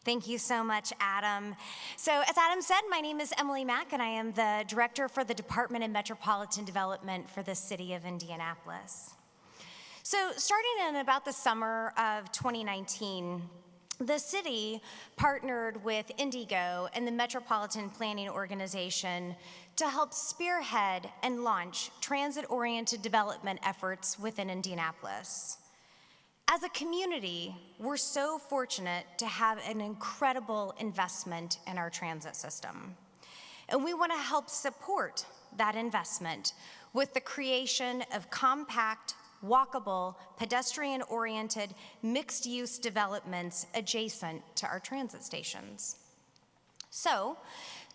Thank you so much, Adam. So as Adam said, my name is Emily Mack, and I am the Director for the Department of Metropolitan Development for the City of Indianapolis. So starting in about the summer of 2019, the city partnered with Indigo and the Metropolitan Planning Organization to help spearhead and launch transit-oriented development efforts within Indianapolis. As a community, we're so fortunate to have an incredible investment in our transit system. And we want to help support that investment with the creation of compact, walkable, pedestrian-oriented, mixed-use developments adjacent to our transit stations. So,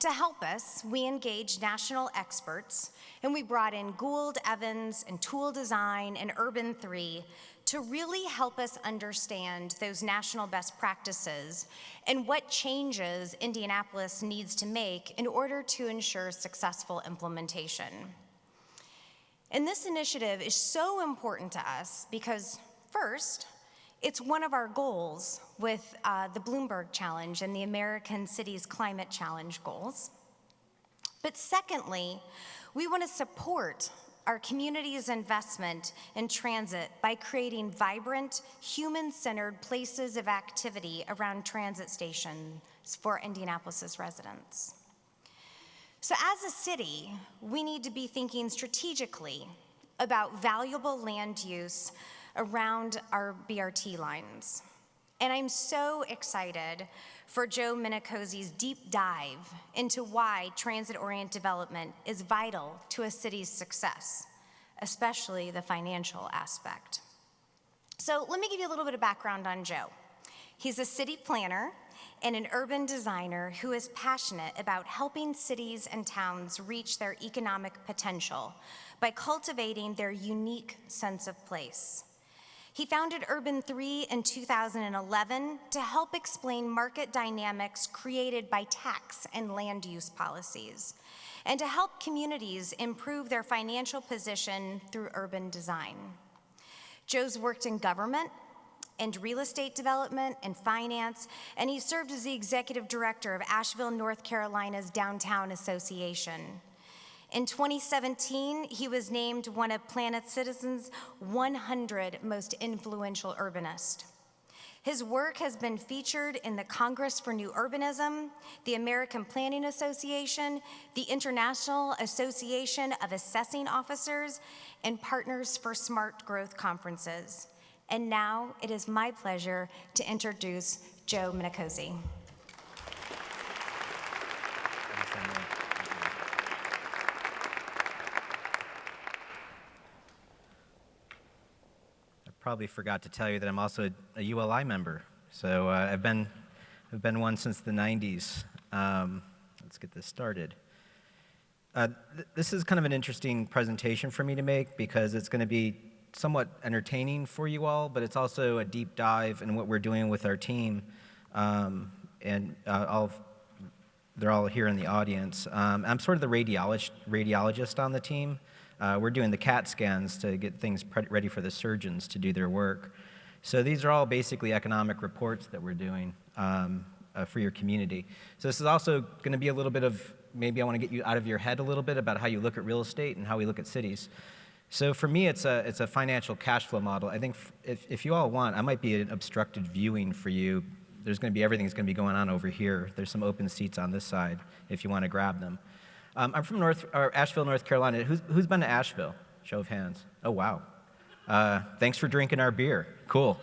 to help us, we engaged national experts, and we brought in Gould, Evans, and Tool Design, and Urban 3 to really help us understand those national best practices and what changes Indianapolis needs to make in order to ensure successful implementation. And this initiative is so important to us because, first, it's one of our goals with the Bloomberg Challenge and the American Cities Climate Challenge goals. But secondly, we want to support our community's investment in transit by creating vibrant, human-centered places of activity around transit stations for Indianapolis's residents. So as a city, we need to be thinking strategically about valuable land use around our BRT lines. And I'm so excited for Joe Minicozzi's deep dive into why transit-oriented development is vital to a city's success, especially the financial aspect. So let me give you a little bit of background on Joe. He's a city planner and an urban designer who is passionate about helping cities and towns reach their economic potential by cultivating their unique sense of place. He founded Urban 3 in 2011 to help explain market dynamics created by tax and land use policies, and to help communities improve their financial position through urban design. Joe's worked in government and real estate development and finance, and he served as the executive director of Asheville, North Carolina's Downtown Association. In 2017, he was named one of Planet Citizen's 100 most influential urbanists. His work has been featured in the Congress for New Urbanism, the American Planning Association, the International Association of Assessing Officers, and Partners for Smart Growth conferences. And now it is my pleasure to introduce Joe Minicozzi. Probably forgot to tell you that I'm also a ULI member. So I've been one since the 90s. Let's get this started. This is kind of an interesting presentation for me to make because it's going to be somewhat entertaining for you all, but it's also a deep dive in what we're doing with our team. They're all here in the audience. I'm sort of the radiologist on the team. We're doing the CAT scans to get things ready for the surgeons to do their work. So these are all basically economic reports that we're doing for your community. So this is also going to be a little bit of, maybe I want to get you out of your head a little bit about how you look at real estate and how we look at cities. So for me, it's a financial cash flow model. I think if you all want, I might be an obstructed viewing for you. Everything's going to be going on over here. There's some open seats on this side if you want to grab them. I'm from Asheville, North Carolina. Who's been to Asheville? Show of hands. Oh, wow. Thanks for drinking our beer. Cool.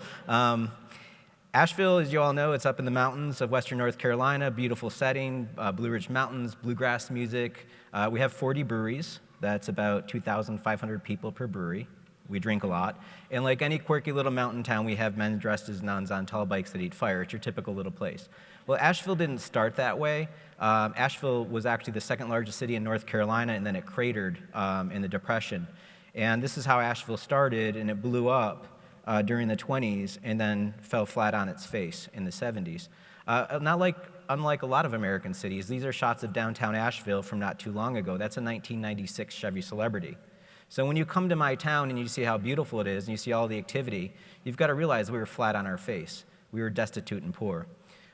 Asheville, as you all know, it's up in the mountains of western North Carolina, beautiful setting, Blue Ridge Mountains, bluegrass music. We have 40 breweries. That's about 2,500 people per brewery. We drink a lot. And like any quirky little mountain town, we have men dressed as nuns on tall bikes that eat fire. It's your typical little place. Well, Asheville didn't start that way. Asheville was actually the second largest city in North Carolina, and then it cratered in the Depression. And this is how Asheville started, and it blew up during the 20s and then fell flat on its face in the 70s. Unlike a lot of American cities, these are shots of downtown Asheville from not too long ago. That's a 1996 Chevy Celebrity. So when you come to my town and you see how beautiful it is and you see all the activity, you've got to realize we were flat on our face. We were destitute and poor.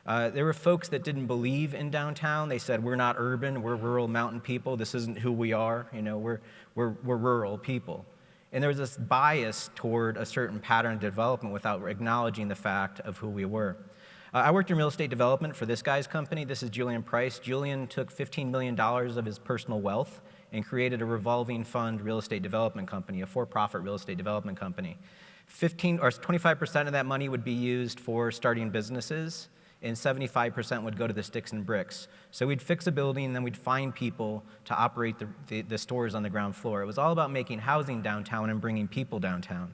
There were folks that didn't believe in downtown. They said, we're not urban, we're rural mountain people. This isn't who we are. You know, we're rural people. And there was this bias toward a certain pattern of development without acknowledging the fact of who we were. I worked in real estate development for this guy's company. This is Julian Price. Julian took $15 million of his personal wealth and created a revolving fund real estate development company, a for-profit real estate development company. 25% of that money would be used for starting businesses, and 75% would go to the sticks and bricks. So we'd fix a building, and then we'd find people to operate the stores on the ground floor. It was all about making housing downtown and bringing people downtown.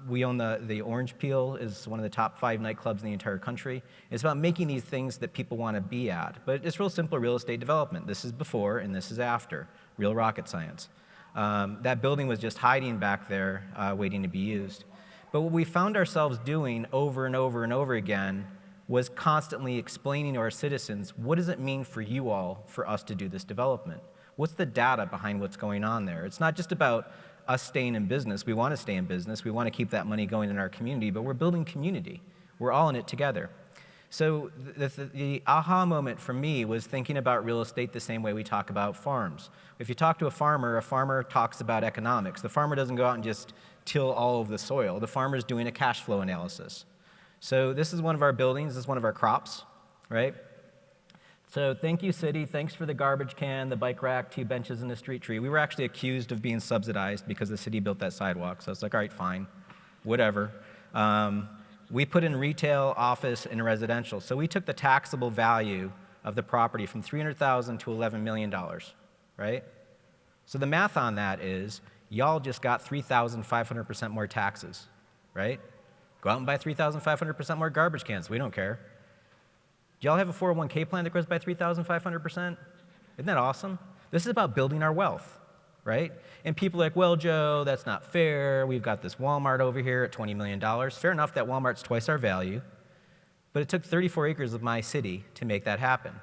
We own the Orange Peel, is one of the top 5 nightclubs in the entire country. It's about making these things that people want to be at. But it's real simple real estate development. This is before and this is after. Real rocket science. That building was just hiding back there, waiting to be used. But what we found ourselves doing over and over and over again was constantly explaining to our citizens, what does it mean for you all for us to do this development? What's the data behind what's going on there? It's not just about us staying in business. We want to stay in business. We want to keep that money going in our community, but we're building community. We're all in it together. So the aha moment for me was thinking about real estate the same way we talk about farms. If you talk to a farmer talks about economics. The farmer doesn't go out and just till all of the soil. The farmer's doing a cash flow analysis. So this is one of our buildings. This is one of our crops, right? So thank you, city. Thanks for the garbage can, the bike rack, 2 benches, and a street tree. We were actually accused of being subsidized because the city built that sidewalk. So it's like, all right, fine, whatever. We put in retail, office, and residential. So we took the taxable value of the property from $300,000 to $11 million, right? So the math on that is, y'all just got 3,500% more taxes, right? Go out and buy 3,500% more garbage cans. We don't care. Do y'all have a 401k plan that grows by 3,500%? Isn't that awesome? This is about building our wealth, right? And people are like, well, Joe, that's not fair. We've got this Walmart over here at $20 million. Fair enough, that Walmart's twice our value, but it took 34 acres of my city to make that happen.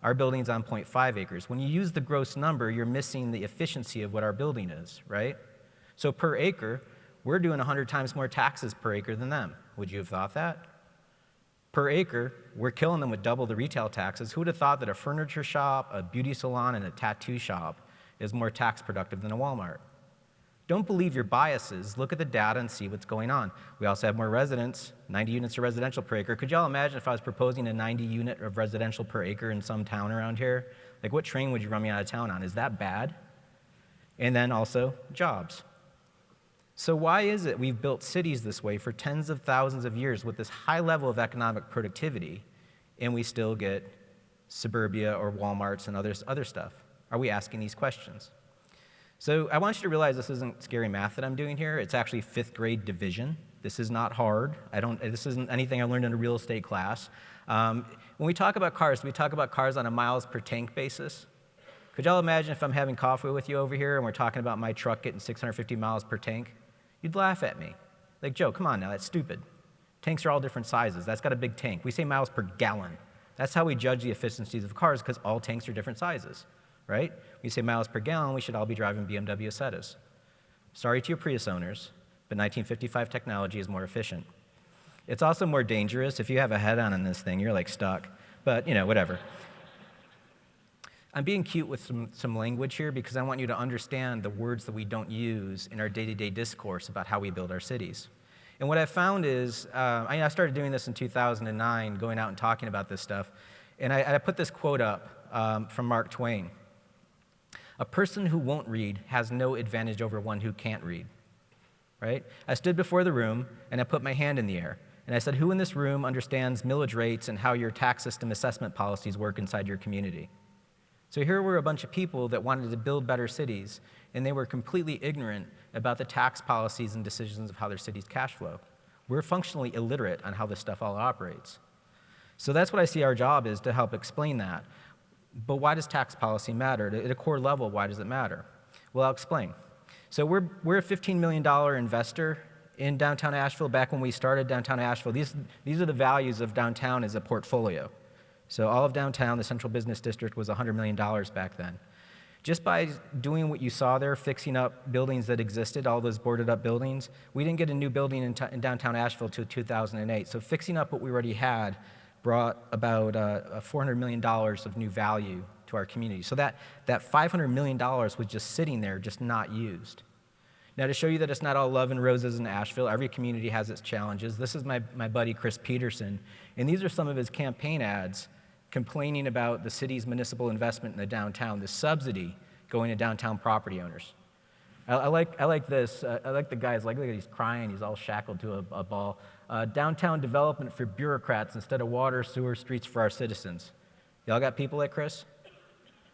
Our building's on 0.5 acres. When you use the gross number, you're missing the efficiency of what our building is, right? So per acre, we're doing 100 times more taxes per acre than them. Would you have thought that? Per acre, we're killing them with double the retail taxes. Who would have thought that a furniture shop, a beauty salon, and a tattoo shop is more tax productive than a Walmart? Don't believe your biases. Look at the data and see what's going on. We also have more residents, 90 units of residential per acre. Could y'all imagine if I was proposing a 90 unit of residential per acre in some town around here? Like, what train would you run me out of town on? Is that bad? And then also jobs. So why is it we've built cities this way for tens of thousands of years with this high level of economic productivity, and we still get suburbia or Walmarts and other stuff? Are we asking these questions? So I want you to realize this isn't scary math that I'm doing here. It's actually 5th grade division. This is not hard. This isn't anything I learned in a real estate class. When we talk about cars, we talk about cars on a miles per tank basis. Could y'all imagine if I'm having coffee with you over here and we're talking about my truck getting 650 miles per tank? You'd laugh at me. Like, Joe, come on now, that's stupid. Tanks are all different sizes. That's got a big tank. We say miles per gallon. That's how we judge the efficiencies of cars, because all tanks are different sizes, right? We say miles per gallon, we should all be driving BMW Asettas. Sorry to your Prius owners, but 1955 technology is more efficient. It's also more dangerous. If you have a head-on in this thing, you're like stuck. But, whatever. I'm being cute with some language here because I want you to understand the words that we don't use in our day-to-day discourse about how we build our cities. And what I found is, I started doing this in 2009, going out and talking about this stuff, and I put this quote up from Mark Twain. A person who won't read has no advantage over one who can't read, right? I stood before the room, and I put my hand in the air, and I said, who in this room understands millage rates and how your tax system assessment policies work inside your community? So here were a bunch of people that wanted to build better cities, and they were completely ignorant about the tax policies and decisions of how their cities cash flow. We're functionally illiterate on how this stuff all operates. So that's what I see our job is, to help explain that. But why does tax policy matter? At a core level, why does it matter? Well, I'll explain. So we're a $15 million investor in downtown Asheville. Back when we started downtown Asheville, these are the values of downtown as a portfolio. So all of downtown, the central business district, was $100 million back then. Just by doing what you saw there, fixing up buildings that existed, all those boarded up buildings, we didn't get a new building in downtown Asheville until 2008. So fixing up what we already had brought about $400 million of new value to our community. So that $500 million was just sitting there, just not used. Now, to show you that it's not all love and roses in Asheville, every community has its challenges. This is my buddy Chris Peterson, and these are some of his campaign ads complaining about the city's municipal investment in the downtown, the subsidy going to downtown property owners. I like this. I like the guys. Look at he's crying. He's all shackled to a ball. Downtown development for bureaucrats instead of water, sewer, streets for our citizens. Y'all got people like Chris?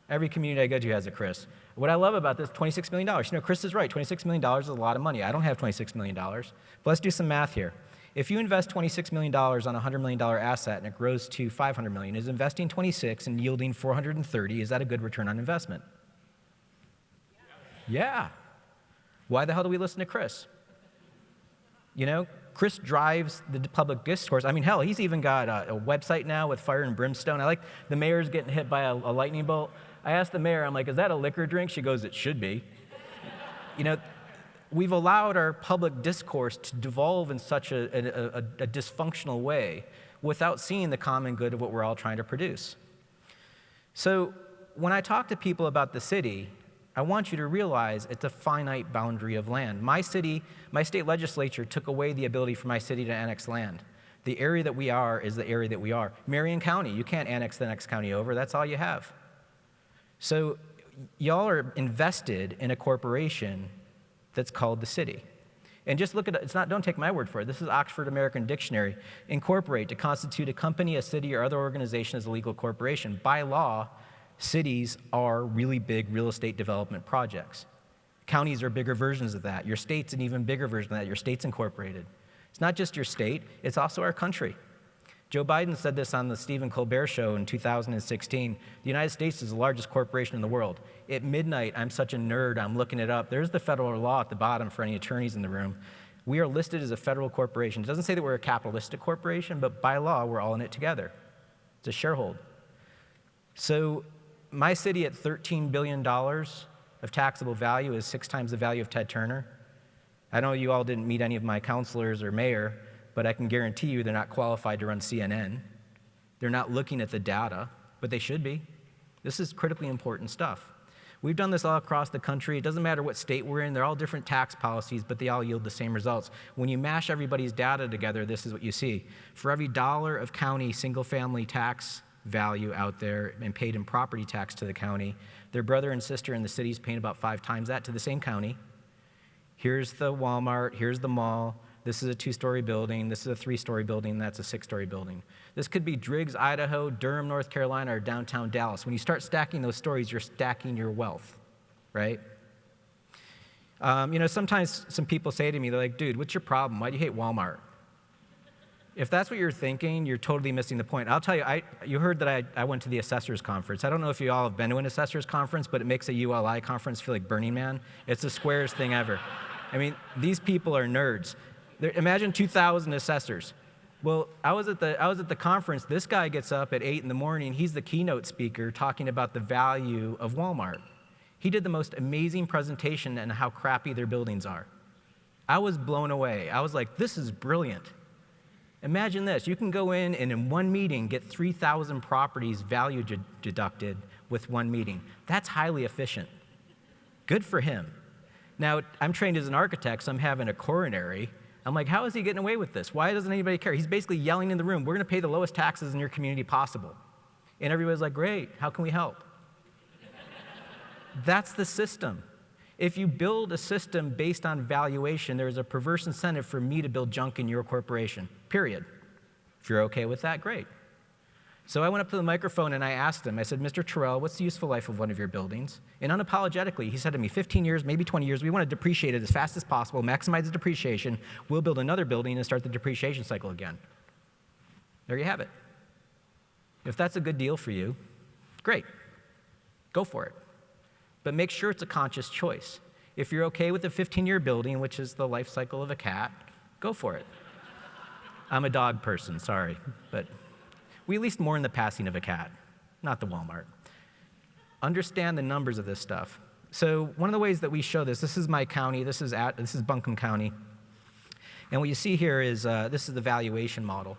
Every community I go to has a Chris. What I love about this, $26 million. You know, Chris is right. $26 million is a lot of money. I don't have $26 million. But let's do some math here. If you invest $26 million on a $100 million asset and it grows to $500 million, is investing 26 and yielding 430, is that a good return on investment? Yeah. Why the hell do we listen to Chris? You know, Chris drives the public discourse. I mean, hell, he's even got a website now with fire and brimstone. I like the mayor's getting hit by a lightning bolt. I asked the mayor, I'm like, is that a liquor drink? She goes, it should be. You know, we've allowed our public discourse to devolve in such a dysfunctional way without seeing the common good of what we're all trying to produce. So when I talk to people about the city, I want you to realize it's a finite boundary of land. My state legislature took away the ability for my city to annex land. The area that we are is the area that we are. Marion County, you can't annex the next county over. That's all you have. So y'all are invested in a corporation that's called the city. And just look at it. Don't take my word for it. This is Oxford American Dictionary. Incorporate, to constitute a company, a city, or other organization as a legal corporation. By law, cities are really big real estate development projects. Counties are bigger versions of that. Your state's an even bigger version of that. Your state's incorporated. It's not just your state, it's also our country. Joe Biden said this on the Stephen Colbert Show in 2016. The United States is the largest corporation in the world. At midnight, I'm such a nerd, I'm looking it up. There's the federal law at the bottom for any attorneys in the room. We are listed as a federal corporation. It doesn't say that we're a capitalistic corporation, but by law, we're all in it together. It's a sharehold. So my city at $13 billion of taxable value is 6 times the value of Ted Turner. I know you all didn't meet any of my counselors or mayor, but I can guarantee you they're not qualified to run CNN. They're not looking at the data, but they should be. This is critically important stuff. We've done this all across the country. It doesn't matter what state we're in. They're all different tax policies, but they all yield the same results. When you mash everybody's data together, this is what you see. For every dollar of county single-family tax value out there and paid in property tax to the county, their brother and sister in the city's paying about 5 times that to the same county. Here's the Walmart, here's the mall, this is a 2-story building, this is a 3-story building, that's a 6-story building. This could be Driggs, Idaho, Durham, North Carolina, or downtown Dallas. When you start stacking those stories, you're stacking your wealth, right? You know, sometimes some people say to me, they're like, dude, what's your problem? Why do you hate Walmart? If that's what you're thinking, you're totally missing the point. I'll tell you, you heard that I went to the assessors conference. I don't know if you all have been to an assessors conference, but it makes a ULI conference feel like Burning Man. It's the squarest thing ever. I mean, these people are nerds. Imagine 2,000 assessors. Well, I was at the conference. This guy gets up at 8 in the morning. He's the keynote speaker talking about the value of Walmart. He did the most amazing presentation on how crappy their buildings are. I was blown away. I was like, this is brilliant. Imagine this. You can go in and in one meeting get 3,000 properties value deducted with one meeting. That's highly efficient. Good for him. Now, I'm trained as an architect, so I'm having a coronary. I'm like, how is he getting away with this? Why doesn't anybody care? He's basically yelling in the room, we're going to pay the lowest taxes in your community possible. And everybody's like, great, how can we help? That's the system. If you build a system based on valuation, there's a perverse incentive for me to build junk in your corporation, period. If you're okay with that, great. So I went up to the microphone and I asked him, I said, Mr. Terrell, what's the useful life of one of your buildings? And unapologetically, he said to me, 15 years, maybe 20 years, we want to depreciate it as fast as possible, maximize the depreciation, we'll build another building and start the depreciation cycle again. There you have it. If that's a good deal for you, great, go for it. But make sure it's a conscious choice. If you're okay with a 15-year building, which is the life cycle of a cat, go for it. I'm a dog person, sorry, but we at least mourn the passing of a cat, not the Walmart. Understand the numbers of this stuff. So one of the ways that we show this is my county, this is Buncombe County. And what you see here is, this is the valuation model.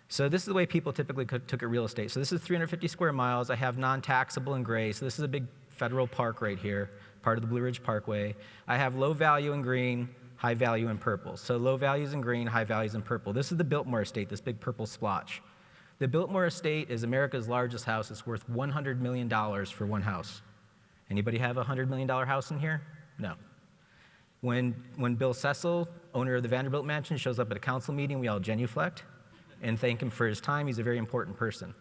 So this is the way people typically took at real estate. So this is 350 square miles. I have non-taxable in gray. So this is a big federal park right here, part of the Blue Ridge Parkway. I have low value in green, high value in purple. So low values in green, high values in purple. This is the Biltmore estate, this big purple splotch. The Biltmore estate is America's largest house. It's worth $100 million for one house. Anybody have a $100 million house in here? No. When Bill Cecil, owner of the Vanderbilt Mansion, shows up at a council meeting, we all genuflect and thank him for his time. He's a very important person.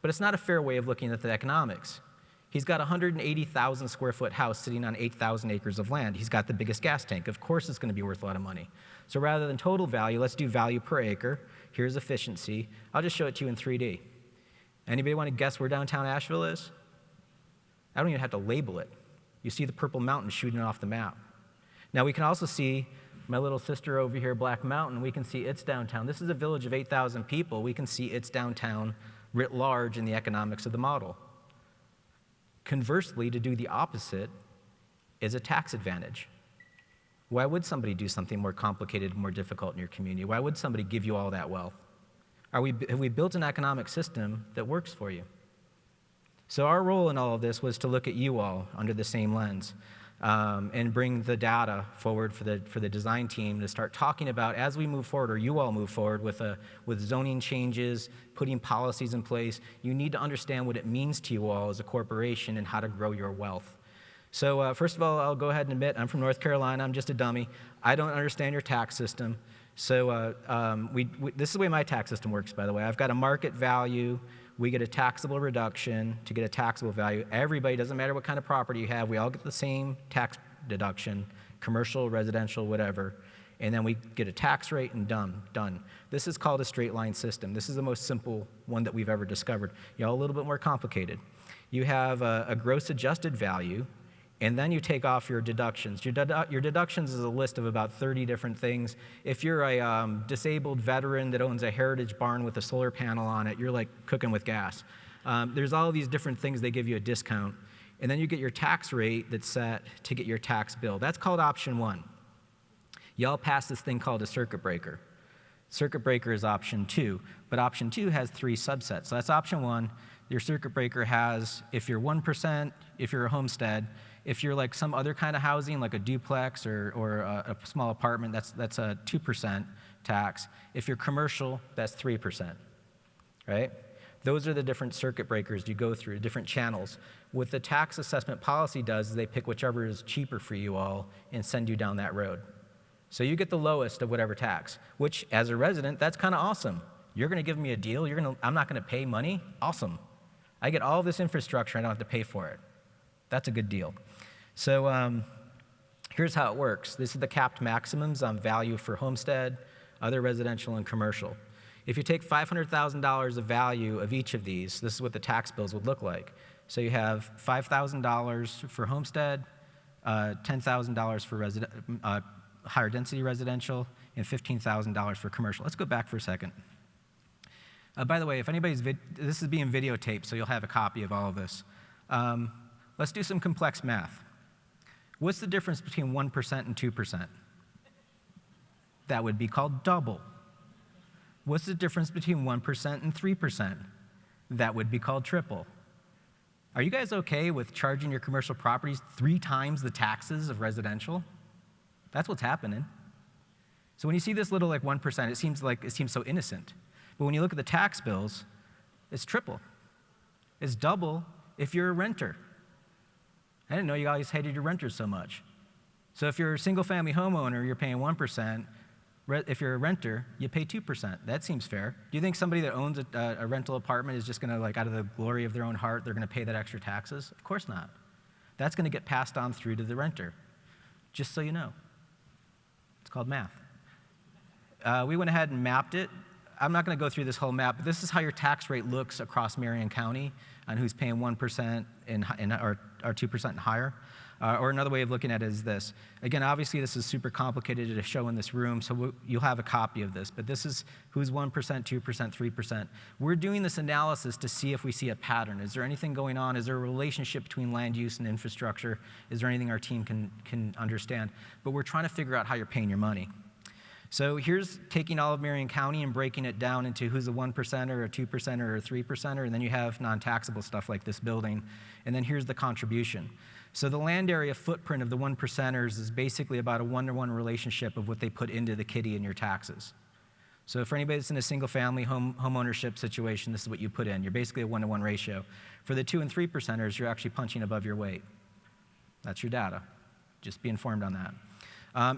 But it's not a fair way of looking at the economics. He's got a 180,000 square foot house sitting on 8,000 acres of land. He's got the biggest gas tank. Of course it's going to be worth a lot of money. So rather than total value, let's do value per acre. Here's efficiency. I'll just show it to you in 3D. Anybody want to guess where downtown Asheville is? I don't even have to label it. You see the purple mountain shooting off the map. Now we can also see my little sister over here, Black Mountain. We can see its downtown. This is a village of 8,000 people. We can see its downtown writ large in the economics of the model. Conversely, to do the opposite is a tax advantage. Why would somebody do something more complicated, more difficult in your community? Why would somebody give you all that wealth? Have we built an economic system that works for you? So our role in all of this was to look at you all under the same lens and bring the data forward for the design team to start talking about as we move forward, or you all move forward with zoning changes, putting policies in place. You need to understand what it means to you all as a corporation and how to grow your wealth. So first of all, I'll go ahead and admit I'm from North Carolina. I'm just a dummy. I don't understand your tax system. So this is the way my tax system works, by the way. I've got a market value. We get a taxable reduction to get a taxable value. Everybody, doesn't matter what kind of property you have, we all get the same tax deduction, commercial, residential, whatever. And then we get a tax rate and done. This is called a straight line system. This is the most simple one that we've ever discovered. Y'all a little bit more complicated. You have a gross adjusted value, and then you take off your deductions. Your deductions is a list of about 30 different things. If you're a disabled veteran that owns a heritage barn with a solar panel on it, you're like cooking with gas. There's all of these different things they give you a discount. And then you get your tax rate that's set to get your tax bill. That's called option one. Y'all passed this thing called a circuit breaker. Circuit breaker is option two, but option two has 3 subsets. So that's option one. Your circuit breaker has, if you're 1%, if you're a homestead, if you're like some other kind of housing, like a duplex or a small apartment, that's a 2% tax. If you're commercial, that's 3%, right? Those are the different circuit breakers you go through, different channels. What the tax assessment policy does is they pick whichever is cheaper for you all and send you down that road. So you get the lowest of whatever tax, which as a resident, that's kind of awesome. You're going to give me a deal. I'm not going to pay money. Awesome. I get all this infrastructure. I don't have to pay for it. That's a good deal. So here's how it works. This is the capped maximums on value for homestead, other residential, and commercial. If you take $500,000 of value of each of these, this is what the tax bills would look like. So you have $5,000 for homestead, $10,000 for higher density residential, and $15,000 for commercial. Let's go back for a second. By the way, if anybody's this is being videotaped, so you'll have a copy of all of this. Let's do some complex math. What's the difference between 1% and 2%? That would be called double. What's the difference between 1% and 3%? That would be called triple. Are you guys okay with charging your commercial properties 3 times the taxes of residential? That's what's happening. So when you see this little like 1%, it seems so innocent. But when you look at the tax bills, it's triple. It's double if you're a renter. I didn't know you guys hated your renters so much. So if you're a single-family homeowner, you're paying 1%. If you're a renter, you pay 2%. That seems fair. Do you think somebody that owns a rental apartment is just going to, like, out of the glory of their own heart, they're going to pay that extra taxes? Of course not. That's going to get passed on through to the renter, just so you know. It's called math. We went ahead and mapped it. I'm not going to go through this whole map, but this is how your tax rate looks across Marion County on who's paying 1% or 2% and higher. Or another way of looking at it is this. Again, obviously this is super complicated to show in this room, so you'll have a copy of this. But this is who's 1%, 2%, 3%. We're doing this analysis to see if we see a pattern. Is there anything going on? Is there a relationship between land use and infrastructure? Is there anything our team can understand? But we're trying to figure out how you're paying your money. So here's taking all of Marion County and breaking it down into who's a 1%er, a 2%er, or a 3%er, and then you have non-taxable stuff like this building, and then here's the contribution. So the land area footprint of the 1%ers is basically about a 1-to-1 relationship of what they put into the kitty in your taxes. So for anybody that's in a single-family home ownership situation, this is what you put in. You're basically a 1-to-1 ratio. For the 2 and 3%ers, you're actually punching above your weight. That's your data. Just be informed on that.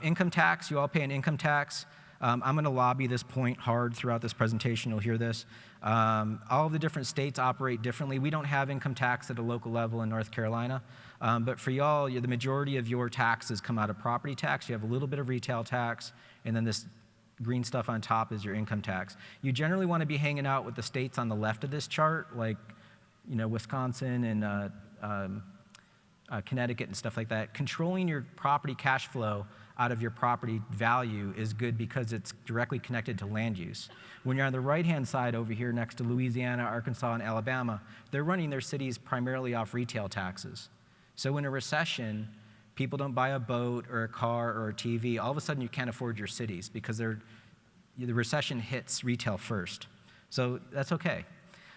Income tax, you all pay an income tax. I'm going to lobby this point hard throughout this presentation. You'll hear this. All of the different states operate differently. We don't have income tax at a local level in North Carolina. But for y'all, the majority of your taxes come out of property tax. You have a little bit of retail tax, and then this green stuff on top is your income tax. You generally want to be hanging out with the states on the left of this chart, like Wisconsin and Connecticut and stuff like that. Controlling your property cash flow out of your property value is good because it's directly connected to land use. When you're on the right-hand side over here next to Louisiana, Arkansas, and Alabama, they're running their cities primarily off retail taxes. So in a recession, people don't buy a boat or a car or a TV. All of a sudden, you can't afford your cities because the recession hits retail first. So that's okay.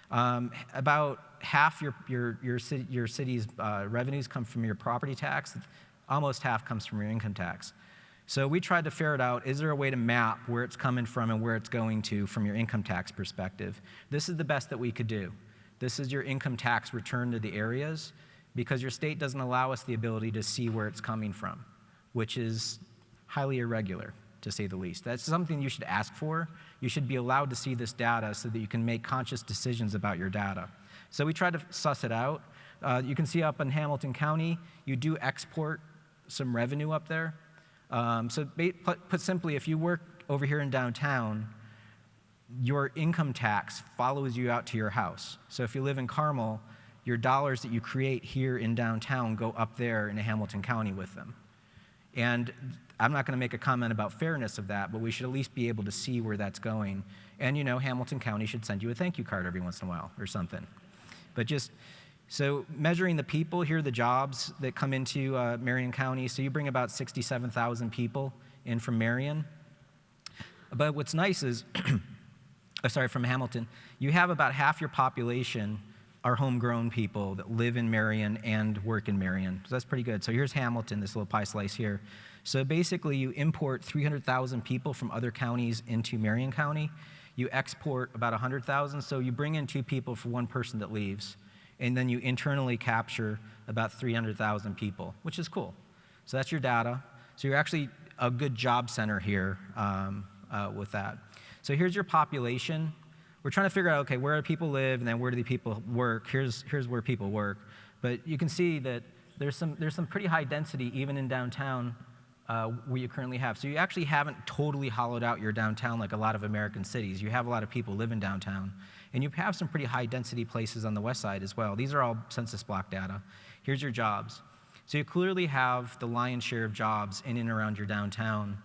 About half your city's revenues come from your property tax. Almost half comes from your income tax. So we tried to ferret out, is there a way to map where it's coming from and where it's going to from your income tax perspective? This is the best that we could do. This is your income tax return to the areas, because your state doesn't allow us the ability to see where it's coming from, which is highly irregular, to say the least. That's something you should ask for. You should be allowed to see this data so that you can make conscious decisions about your data. So we tried to suss it out. You can see up in Hamilton County, you do export some revenue up there. So put simply, if you work over here in downtown, your income tax follows you out to your house. So if you live in Carmel, your dollars that you create here in downtown go up there in Hamilton County with them. And I'm not going to make a comment about fairness of that, but we should at least be able to see where that's going. And Hamilton County should send you a thank you card every once in a while or something. But so measuring the people, here are the jobs that come into Marion County. So you bring about 67,000 people in from Marion. But what's nice is, from Hamilton, you have about half your population are homegrown people that live in Marion and work in Marion. So that's pretty good. So here's Hamilton, this little pie slice here. So basically you import 300,000 people from other counties into Marion County. You export about 100,000, so you bring in 2 people for 1 person that leaves. And then you internally capture about 300,000 people, which is cool. So that's your data. So you're actually a good job center here with that. So here's your population. We're trying to figure out, okay, where do people live, and then where do the people work? Here's where people work. But you can see that there's some pretty high density even in downtown where you currently have. So you actually haven't totally hollowed out your downtown like a lot of American cities. You have a lot of people living downtown. And you have some pretty high density places on the west side as well. These are all census block data. Here's your jobs. So you clearly have the lion's share of jobs in and around your downtown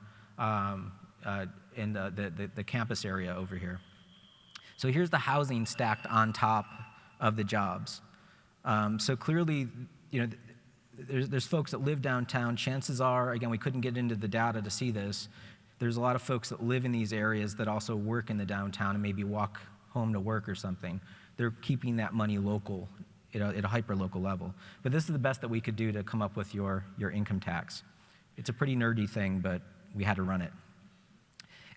in the campus area over here. So here's the housing stacked on top of the jobs. So clearly, there's folks that live downtown. Chances are, again, we couldn't get into the data to see this. There's a lot of folks that live in these areas that also work in the downtown and maybe walk home to work or something. They're keeping that money local, at a hyper-local level. But this is the best that we could do to come up with your income tax. It's a pretty nerdy thing, but we had to run it.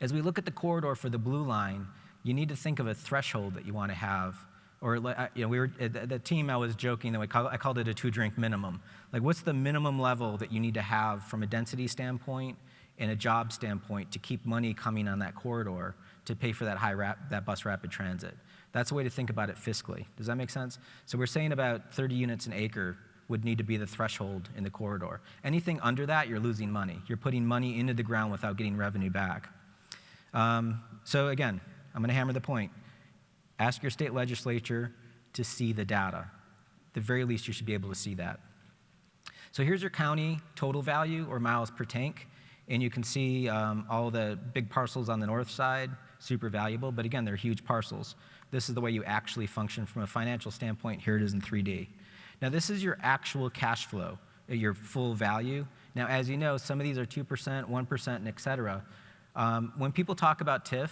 As we look at the corridor for the blue line, you need to think of a threshold that you want to have. Or, we were at the team, I was joking that I called it a 2-drink minimum. Like, what's the minimum level that you need to have from a density standpoint and a job standpoint to keep money coming on that corridor to pay for that bus rapid transit? That's a way to think about it fiscally. Does that make sense? So we're saying about 30 units an acre would need to be the threshold in the corridor. Anything under that, you're losing money. You're putting money into the ground without getting revenue back. So again, I'm going to hammer the point. Ask your state legislature to see the data. At the very least, you should be able to see that. So here's your county total value, or miles per tank. And you can see all the big parcels on the north side, super valuable. But again, they're huge parcels. This is the way you actually function from a financial standpoint. Here it is in 3D. Now, this is your actual cash flow, your full value. Now, as you know, some of these are 2%, 1%, and et cetera. When people talk about TIF,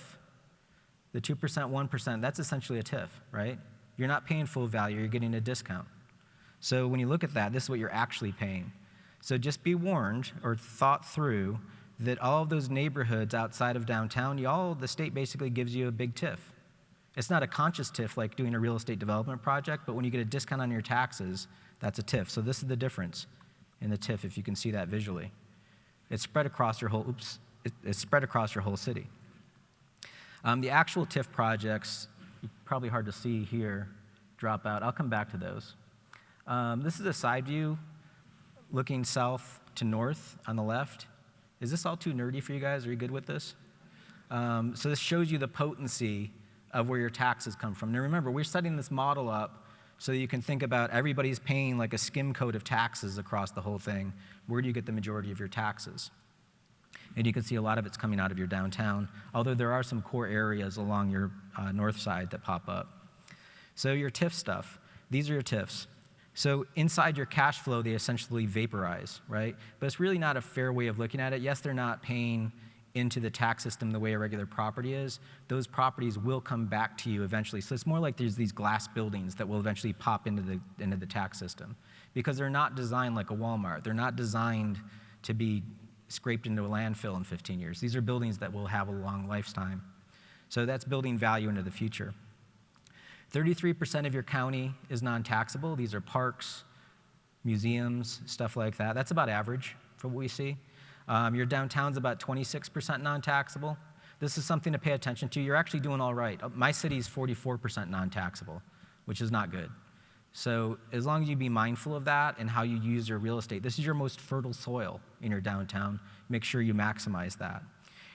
the 2%, 1%, that's essentially a TIF, right? You're not paying full value, you're getting a discount. So when you look at that, this is what you're actually paying. So just be warned or thought through that all of those neighborhoods outside of downtown, the state basically gives you a big TIF. It's not a conscious TIF like doing a real estate development project, but when you get a discount on your taxes, that's a TIF. So this is the difference in the TIF, if you can see that visually. It's spread across your whole, it's spread across your whole city. The actual TIF projects, probably hard to see here, drop out. I'll come back to those. This is a side view looking south to north on the left. Is this all too nerdy for you guys? Are you good with this? So this shows you the potency of where your taxes come from. Now remember, we're setting this model up so that you can think about everybody's paying like a skim coat of taxes across the whole thing. Where do you get the majority of your taxes? And you can see a lot of it's coming out of your downtown, although there are some core areas along your north side that pop up. So your TIF stuff, these are your TIFs. So inside your cash flow, they essentially vaporize, right? But it's really not a fair way of looking at it. Yes, they're not paying into the tax system the way a regular property is. Those properties will come back to you eventually. So it's more like there's these glass buildings that will eventually pop into the tax system, because they're not designed like a Walmart. They're not designed to be scraped into a landfill in 15 years. These are buildings that will have a long lifetime. So that's building value into the future. 33% of your county is non-taxable. These are parks, museums, stuff like that. That's about average for what we see. Your downtown's about 26% non-taxable. This is something to pay attention to. You're actually doing all right. My city's 44% non-taxable, which is not good. So as long as you be mindful of that and how you use your real estate, this is your most fertile soil in your downtown. Make sure you maximize that.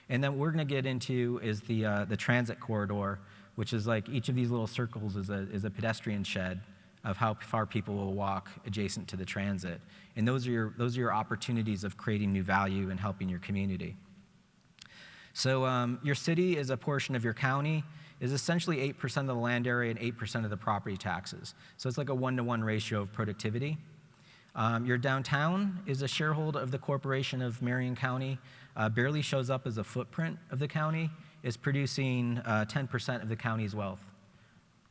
And then what we're going to get into is the transit corridor, which is like each of these little circles is a pedestrian shed of how far people will walk adjacent to the transit. And those are your opportunities of creating new value and helping your community. So your city is a portion of your county, is essentially 8% of the land area and 8% of the property taxes. So it's like a 1-to-1 ratio of productivity. Your downtown is a shareholder of the corporation of Marion County, barely shows up as a footprint of the county, is producing 10% of the county's wealth.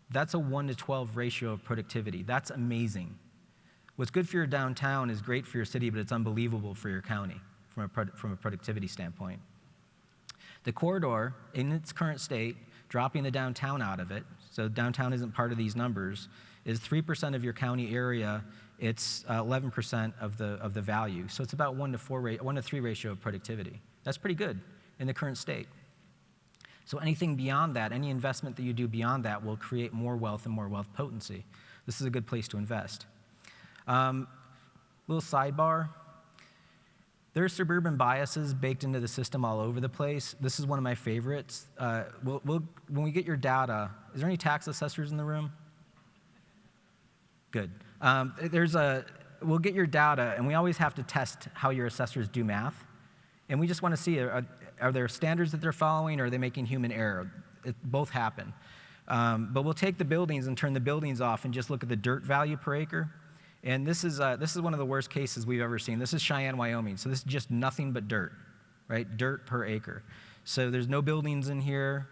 That's a 1-to-12 ratio of productivity. That's amazing. What's good for your downtown is great for your city, but it's unbelievable for your county from a productivity standpoint. The corridor, in its current state, dropping the downtown out of it, so downtown isn't part of these numbers, is 3% of your county area. It's 11% of the value. So it's about 1-to-3 ratio of productivity. That's pretty good in the current state. So anything beyond that, any investment that you do beyond that will create more wealth and more wealth potency. This is a good place to invest. Little sidebar. There are suburban biases baked into the system all over the place. This is one of my favorites. When we get your data, is there any tax assessors in the room? Good. We'll get your data, and we always have to test how your assessors do math. And we just want to see, are there standards that they're following, or are they making human error? Both happen. But we'll take the buildings and turn the buildings off and just look at the dirt value per acre. And this is one of the worst cases we've ever seen. This is Cheyenne, Wyoming. So this is just nothing but dirt, right? Dirt per acre. So there's no buildings in here.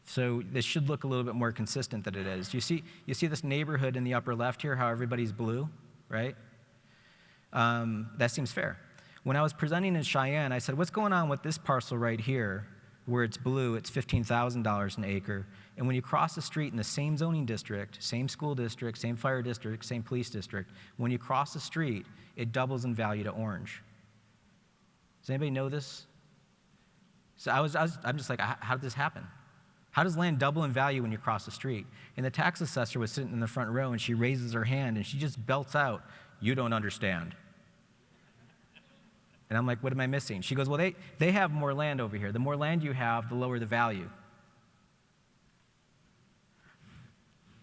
So this should look a little bit more consistent than it is. You see this neighborhood in the upper left here, how everybody's blue, right? That seems fair. When I was presenting in Cheyenne, I said, what's going on with this parcel right here, where it's blue, it's $15,000 an acre, and when you cross the street in the same zoning district, same school district, same fire district, same police district, when you cross the street, it doubles in value to orange. Does anybody know this? So I'm just like, how did this happen? How does land double in value when you cross the street? And the tax assessor was sitting in the front row, and she raises her hand, and she just belts out, "You don't understand." And I'm like, what am I missing? She goes, well, they have more land over here. The more land you have, the lower the value.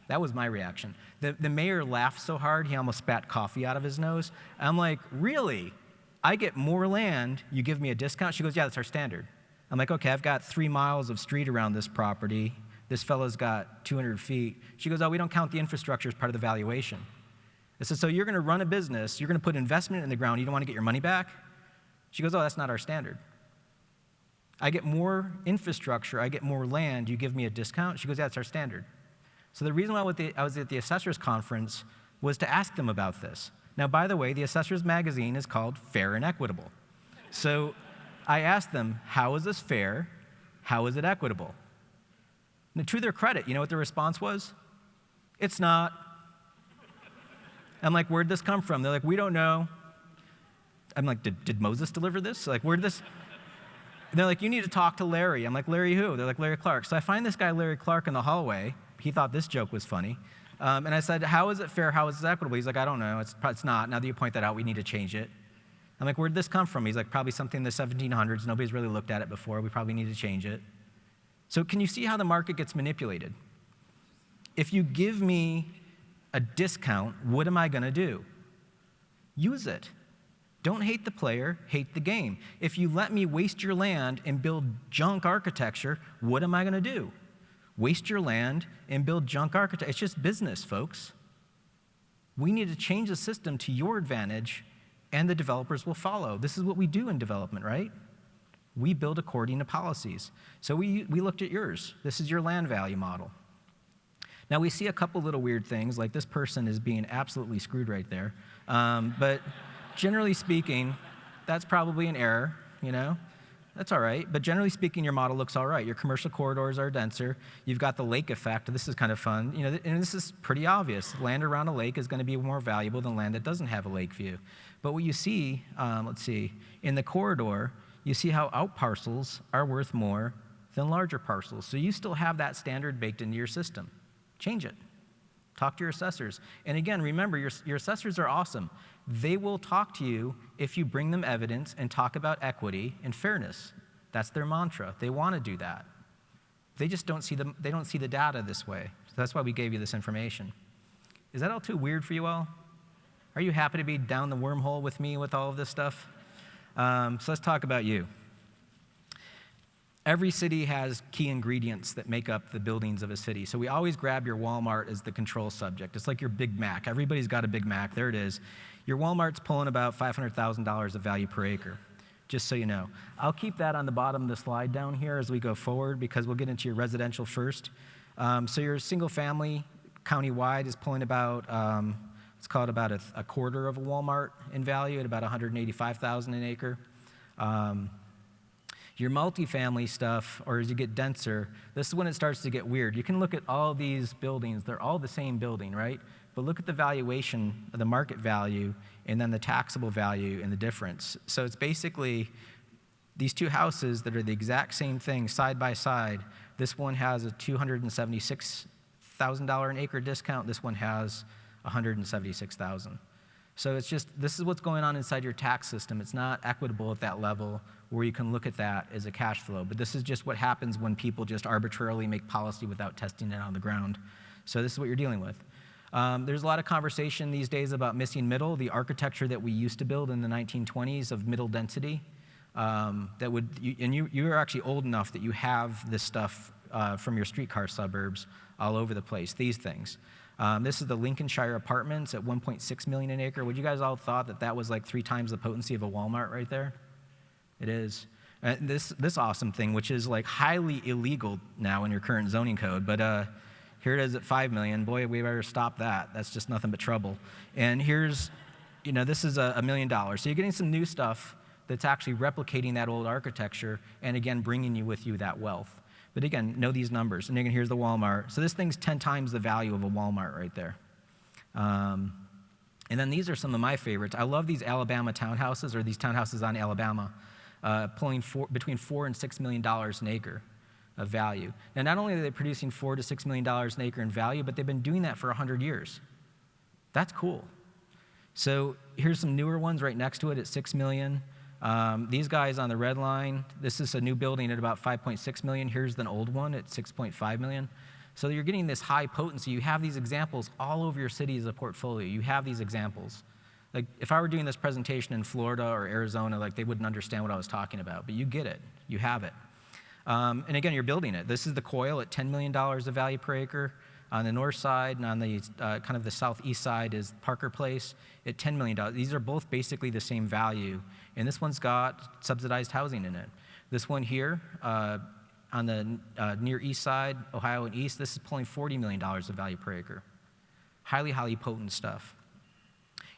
That was my reaction. The mayor laughed so hard, he almost spat coffee out of his nose. I'm like, really? I get more land, you give me a discount? She goes, yeah, that's our standard. I'm like, okay, I've got 3 miles of street around this property. This fellow's got 200 feet. She goes, oh, we don't count the infrastructure as part of the valuation. I said, so you're going to run a business, you're going to put investment in the ground, you don't want to get your money back? She goes, oh, that's not our standard. I get more infrastructure, I get more land, you give me a discount? She goes, yeah, that's our standard. So the reason why I was at the assessors conference was to ask them about this. Now, by the way, the assessors magazine is called Fair and Equitable. So I asked them, how is this fair? How is it equitable? And to their credit, you know what their response was? It's not. I'm like, where'd this come from? They're like, we don't know. I'm like, did Moses deliver this? Like, where'd this? And they're like, you need to talk to Larry. I'm like, Larry who? They're like, Larry Clark. So I find this guy, Larry Clark, in the hallway. He thought this joke was funny. And I said, how is it fair? How is it equitable? He's like, I don't know. It's not. Now that you point that out, we need to change it. I'm like, where'd this come from? He's like, probably something in the 1700s. Nobody's really looked at it before. We probably need to change it. So can you see how the market gets manipulated? If you give me a discount, what am I going to do? Use it. Don't hate the player, hate the game. If you let me waste your land and build junk architecture, what am I going to do? Waste your land and build junk architecture. It's just business, folks. We need to change the system to your advantage, and the developers will follow. This is what we do in development, right? We build according to policies. So we looked at yours. This is your land value model. Now, we see a couple little weird things, like this person is being absolutely screwed right there. But generally speaking, that's probably an error, you know? That's all right. But generally speaking, your model looks all right. Your commercial corridors are denser. You've got the lake effect. This is kind of fun. You know, and this is pretty obvious. Land around a lake is going to be more valuable than land that doesn't have a lake view. But what you see, let's see, in the corridor, you see how out parcels are worth more than larger parcels. So you still have that standard baked into your system. Change it. Talk to your assessors. And again, remember, your assessors are awesome. They will talk to you if you bring them evidence and talk about equity and fairness. That's their mantra. They want to do that. They just don't see the data this way. So that's why we gave you this information. Is that all too weird for you all? Are you happy to be down the wormhole with me with all of this stuff? So let's talk about you. Every city has key ingredients that make up the buildings of a city. So we always grab your Walmart as the control subject. It's like your Big Mac. Everybody's got a Big Mac. There it is. Your Walmart's pulling about $500,000 of value per acre, just so you know. I'll keep that on the bottom of the slide down here as we go forward because we'll get into your residential first. So your single family countywide is pulling about, let's call it about a quarter of a Walmart in value at about $185,000 an acre. Your multifamily stuff, or as you get denser, this is when it starts to get weird. You can look at all these buildings. They're all the same building, right? But look at the valuation, the market value, and then the taxable value and the difference. So it's basically these two houses that are the exact same thing side by side. This one has a $276,000 an acre discount. This one has $176,000. So it's just, this is what's going on inside your tax system. It's not equitable at that level where you can look at that as a cash flow. But this is just what happens when people just arbitrarily make policy without testing it on the ground. So this is what you're dealing with. There's a lot of conversation these days about missing middle, the architecture that we used to build in the 1920s of middle density. You're actually old enough that you have this stuff from your streetcar suburbs all over the place, these things. This is the Lincolnshire Apartments at $1.6 million an acre. Would you guys all thought that was like 3 times the potency of a Walmart right there? It is. This awesome thing, which is like highly illegal now in your current zoning code, but here it is at $5 million. Boy, we better stop that. That's just nothing but trouble. And here's, this is $1 million. So you're getting some new stuff that's actually replicating that old architecture and again, bringing you with you that wealth. But again, know these numbers. And again, here's the Walmart. So this thing's 10 times the value of a Walmart right there. And then these are some of my favorites. I love these Alabama townhouses, or these townhouses on Alabama, pulling between $4 and $6 million an acre of value. Now, not only are they producing $4 to $6 million an acre in value, but they've been doing that for 100 years. That's cool. So here's some newer ones right next to it at $6 million. These guys on the red line, this is a new building at about $5.6 million. Here's an old one at $6.5 million. So you're getting this high potency. You have these examples all over your city as a portfolio. You have these examples. Like if I were doing this presentation in Florida or Arizona, like they wouldn't understand what I was talking about, but you get it. You have it. And again, you're building it. This is the Coil at $10 million of value per acre. On the north side and on the kind of the southeast side is Parker Place at $10 million. These are both basically the same value, and this one's got subsidized housing in it. This one here, on the near east side, Ohio and east, this is pulling $40 million of value per acre. Highly, highly potent stuff.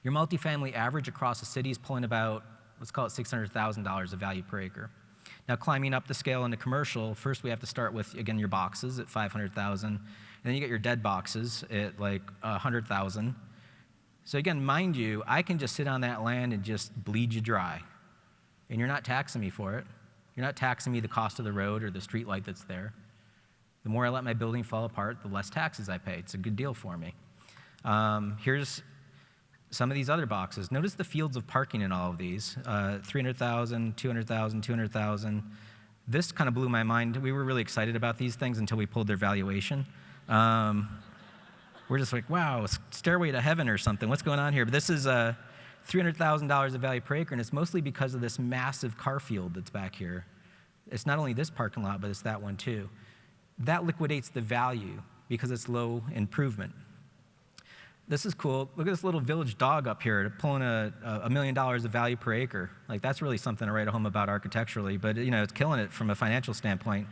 Your multifamily average across the city is pulling about, let's call it $600,000 of value per acre. Now, climbing up the scale into commercial, first we have to start with, again, your boxes at 500,000, and then you get your dead boxes at like 100,000. So again, mind you, I can just sit on that land and just bleed you dry, and you're not taxing me for it. You're not taxing me the cost of the road or the street light that's there. The more I let my building fall apart, the less taxes I pay. It's a good deal for me. Here's some of these other boxes. Notice the fields of parking in all of these, 300,000, 200,000, 200,000. This kind of blew my mind. We were really excited about these things until we pulled their valuation. We're just like, wow, stairway to heaven or something. What's going on here? But this is $300,000 of value per acre, and it's mostly because of this massive car field that's back here. It's not only this parking lot, but it's that one too. That liquidates the value because it's low improvement. This is cool. Look at this little village dog up here pulling $1 million of value per acre. Like, that's really something to write home about architecturally, but it's killing it from a financial standpoint.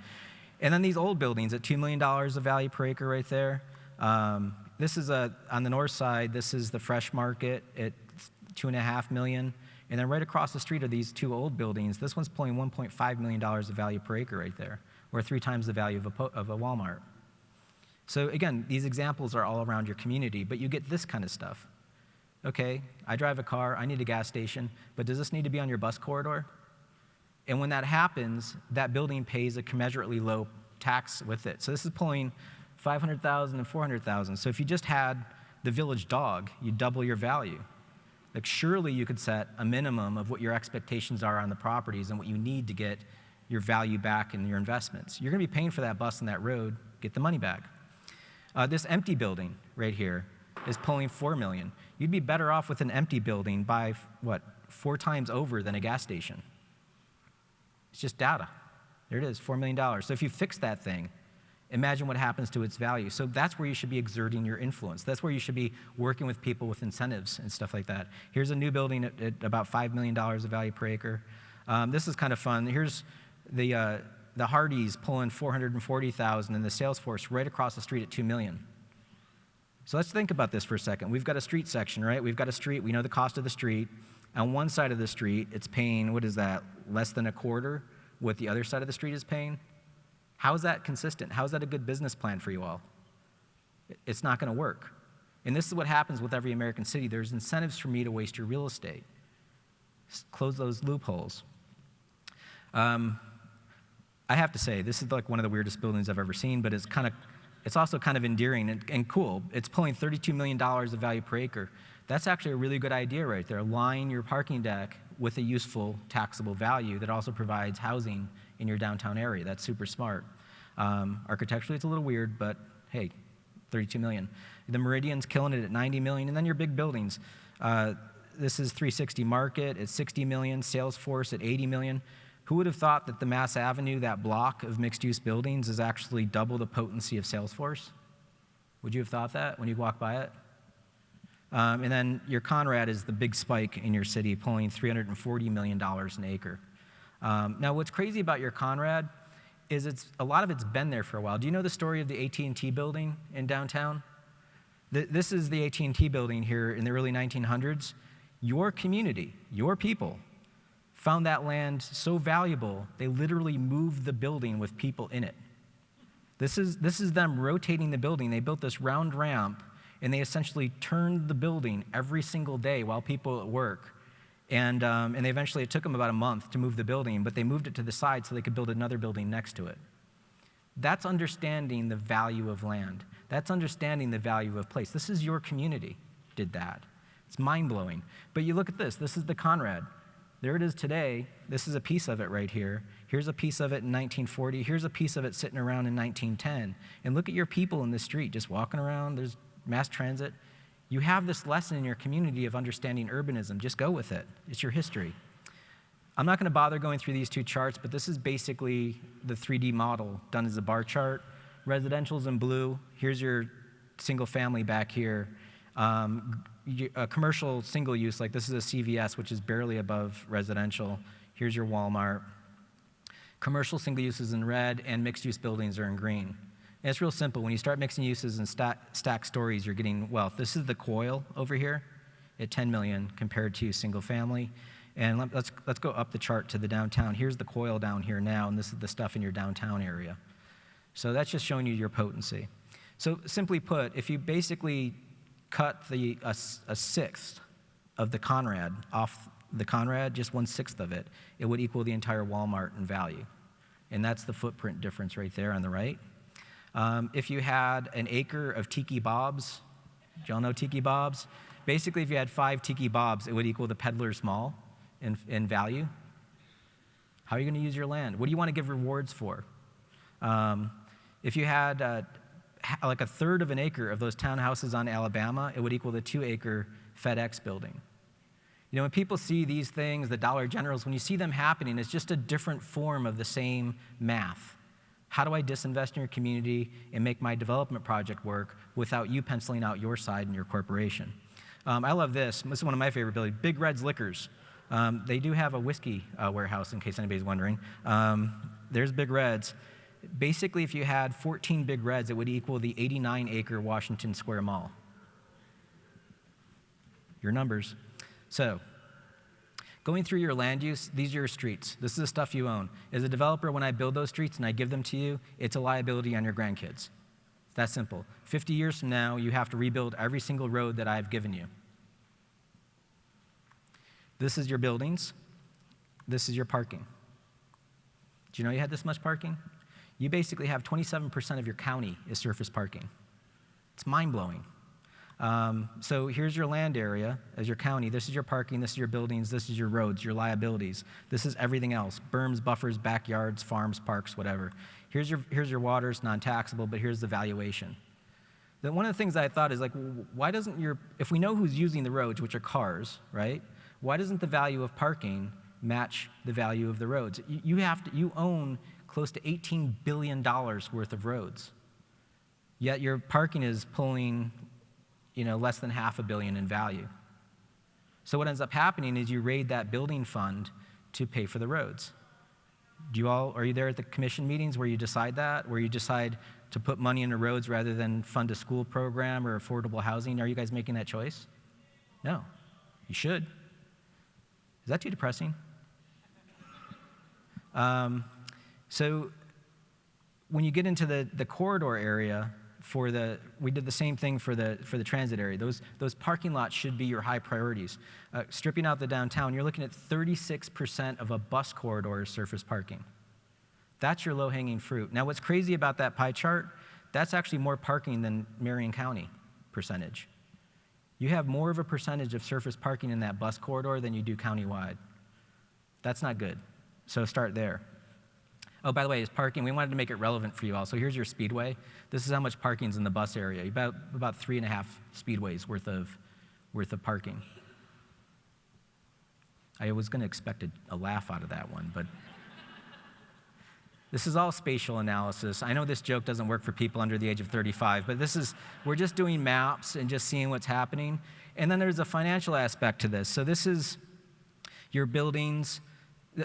And then these old buildings at $2 million of value per acre right there. This is on the north side, this is the Fresh Market at $2.5 million. And then right across the street are these two old buildings. This one's pulling $1.5 million of value per acre right there, or 3 times the value of a Walmart. So again, these examples are all around your community, but you get this kind of stuff. Okay, I drive a car, I need a gas station, but does this need to be on your bus corridor? And when that happens, that building pays a commensurately low tax with it. So this is pulling $500,000 and $400,000. So if you just had the village dog, you double your value. Like, surely you could set a minimum of what your expectations are on the properties and what you need to get your value back in your investments. You're gonna be paying for that bus and that road, get the money back. This empty building right here is pulling $4 million. You'd be better off with an empty building by, 4 times over than a gas station. It's just data. There it is, $4 million. So if you fix that thing, imagine what happens to its value. So that's where you should be exerting your influence. That's where you should be working with people with incentives and stuff like that. Here's a new building at about $5 million of value per acre. This is kind of fun. Here's the Hardys pulling $440,000 and the Salesforce right across the street at $2 million. So let's think about this for a second. We've got a street section, right? We've got a street, we know the cost of the street. On one side of the street, it's paying, what is that, less than a quarter what the other side of the street is paying? How is that consistent? How is that a good business plan for you all? It's not gonna work. And this is what happens with every American city. There's incentives for me to waste your real estate. Close those loopholes. I have to say, this is like one of the weirdest buildings I've ever seen, but it's also kind of endearing and cool. It's pulling $32 million of value per acre. That's actually a really good idea right there. Line your parking deck with a useful taxable value that also provides housing in your downtown area. That's super smart. Architecturally, it's a little weird, but hey, 32 million. The Meridian's killing it at 90 million, and then your big buildings. This is 360 Market at 60 million, Salesforce at 80 million. Who would have thought that the Mass Avenue, that block of mixed-use buildings, is actually double the potency of Salesforce? Would you have thought that when you walk by it? And then your Conrad is the big spike in your city, pulling $340 million an acre. Now, what's crazy about your Conrad is a lot of it's been there for a while. Do you know the story of the AT&T building in downtown? This is the AT&T building here in the early 1900s. Your community, your people, found that land so valuable, they literally moved the building with people in it. This is them rotating the building. They built this round ramp, and they essentially turned the building every single day while people at work. And they eventually, it took them about a month to move the building, but they moved it to the side so they could build another building next to it. That's understanding the value of land. That's understanding the value of place. This is your community did that. It's mind-blowing. But you look at this. This is the Conrad. There it is today. This is a piece of it right here. Here's a piece of it in 1940. Here's a piece of it sitting around in 1910. And look at your people in the street just walking around. There's mass transit. You have this lesson in your community of understanding urbanism. Just go with it. It's your history. I'm not going to bother going through these two charts, but this is basically the 3D model done as a bar chart. Residential's in blue. Here's your single family back here. A commercial single use, like this is a CVS, which is barely above residential. Here's your Walmart. Commercial single use is in red, and mixed-use buildings are in green. And it's real simple. When you start mixing uses and stack stories, you're getting wealth. This is the coil over here at 10 million compared to single family. And let's go up the chart to the downtown. Here's the coil down here now, and this is the stuff in your downtown area. So that's just showing you your potency. So simply put, if you basically cut a sixth of the Conrad off the Conrad, just 1/6 of it, it would equal the entire Walmart in value. And that's the footprint difference right there on the right. If you had an acre of Tiki Bob's, do y'all know Tiki Bob's? Basically, if you had 5 Tiki Bob's, it would equal the Peddler's Mall in value. How are you going to use your land? What do you want to give rewards for? If you had like a third of an acre of those townhouses on Alabama, it would equal the 2-acre FedEx building. You know, when people see these things, the Dollar Generals, when you see them happening, it's just a different form of the same math. How do I disinvest in your community and make my development project work without you penciling out your side in your corporation? I love this. This is one of my favorite buildings, Big Red's Liquors. They do have a whiskey warehouse, in case anybody's wondering. There's Big Red's. Basically, if you had 14 Big Reds, it would equal the 89-acre Washington Square Mall. Your numbers. So, going through your land use, these are your streets. This is the stuff you own. As a developer, when I build those streets and I give them to you, it's a liability on your grandkids. It's that simple. 50 years from now, you have to rebuild every single road that I've given you. This is your buildings. This is your parking. Do you know you had this much parking? You basically have 27% of your county is surface parking. It's mind-blowing. So here's your land area as your county. This is your parking. This is your buildings. This is your roads, your liabilities. This is everything else: berms, buffers, backyards, farms, parks, whatever. Here's your waters, non-taxable, but here's the valuation. Then one of the things I thought is, like, why doesn't if we know who's using the roads, which are cars, right? Why doesn't the value of parking match the value of the roads? You own close to $18 billion worth of roads, yet your parking is pulling, less than $500 million in value. So what ends up happening is you raid that building fund to pay for the roads. Are you there at the commission meetings where you decide that, where you decide to put money into roads rather than fund a school program or affordable housing? Are you guys making that choice? No. You should. Is that too depressing? So when you get into the corridor area, we did the same thing for the transit area. Those parking lots should be your high priorities. Stripping out the downtown, you're looking at 36% of a bus corridor is surface parking. That's your low-hanging fruit. Now, what's crazy about that pie chart, that's actually more parking than Marion County percentage. You have more of a percentage of surface parking in that bus corridor than you do countywide. That's not good. So start there. Oh, by the way, is parking, we wanted to make it relevant for you all. So here's your speedway. This is how much parking's in the bus area. About 3.5 speedways worth of parking. I was going to expect a laugh out of that one, but this is all spatial analysis. I know this joke doesn't work for people under the age of 35, but we're just doing maps and just seeing what's happening. And then there's a financial aspect to this. So this is your buildings.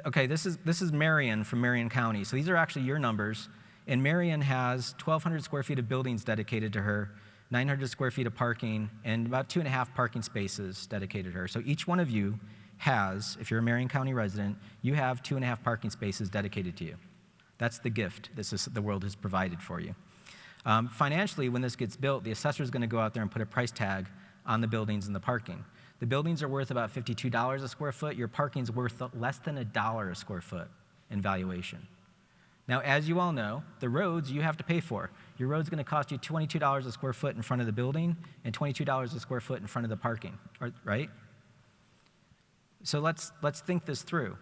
Okay, this is Marion from Marion County. So these are actually your numbers. And Marion has 1,200 square feet of buildings dedicated to her, 900 square feet of parking, and about 2.5 parking spaces dedicated to her. So each one of you has, if you're a Marion County resident, you have 2.5 parking spaces dedicated to you. That's the gift the world has provided for you. Financially, when this gets built, the assessor is going to go out there and put a price tag on the buildings and the parking. The buildings are worth about $52 a square foot. Your parking's worth less than $1 a square foot in valuation. Now, as you all know, the roads you have to pay for. Your road's going to cost you $22 a square foot in front of the building and $22 a square foot in front of the parking, right? So let's think this through.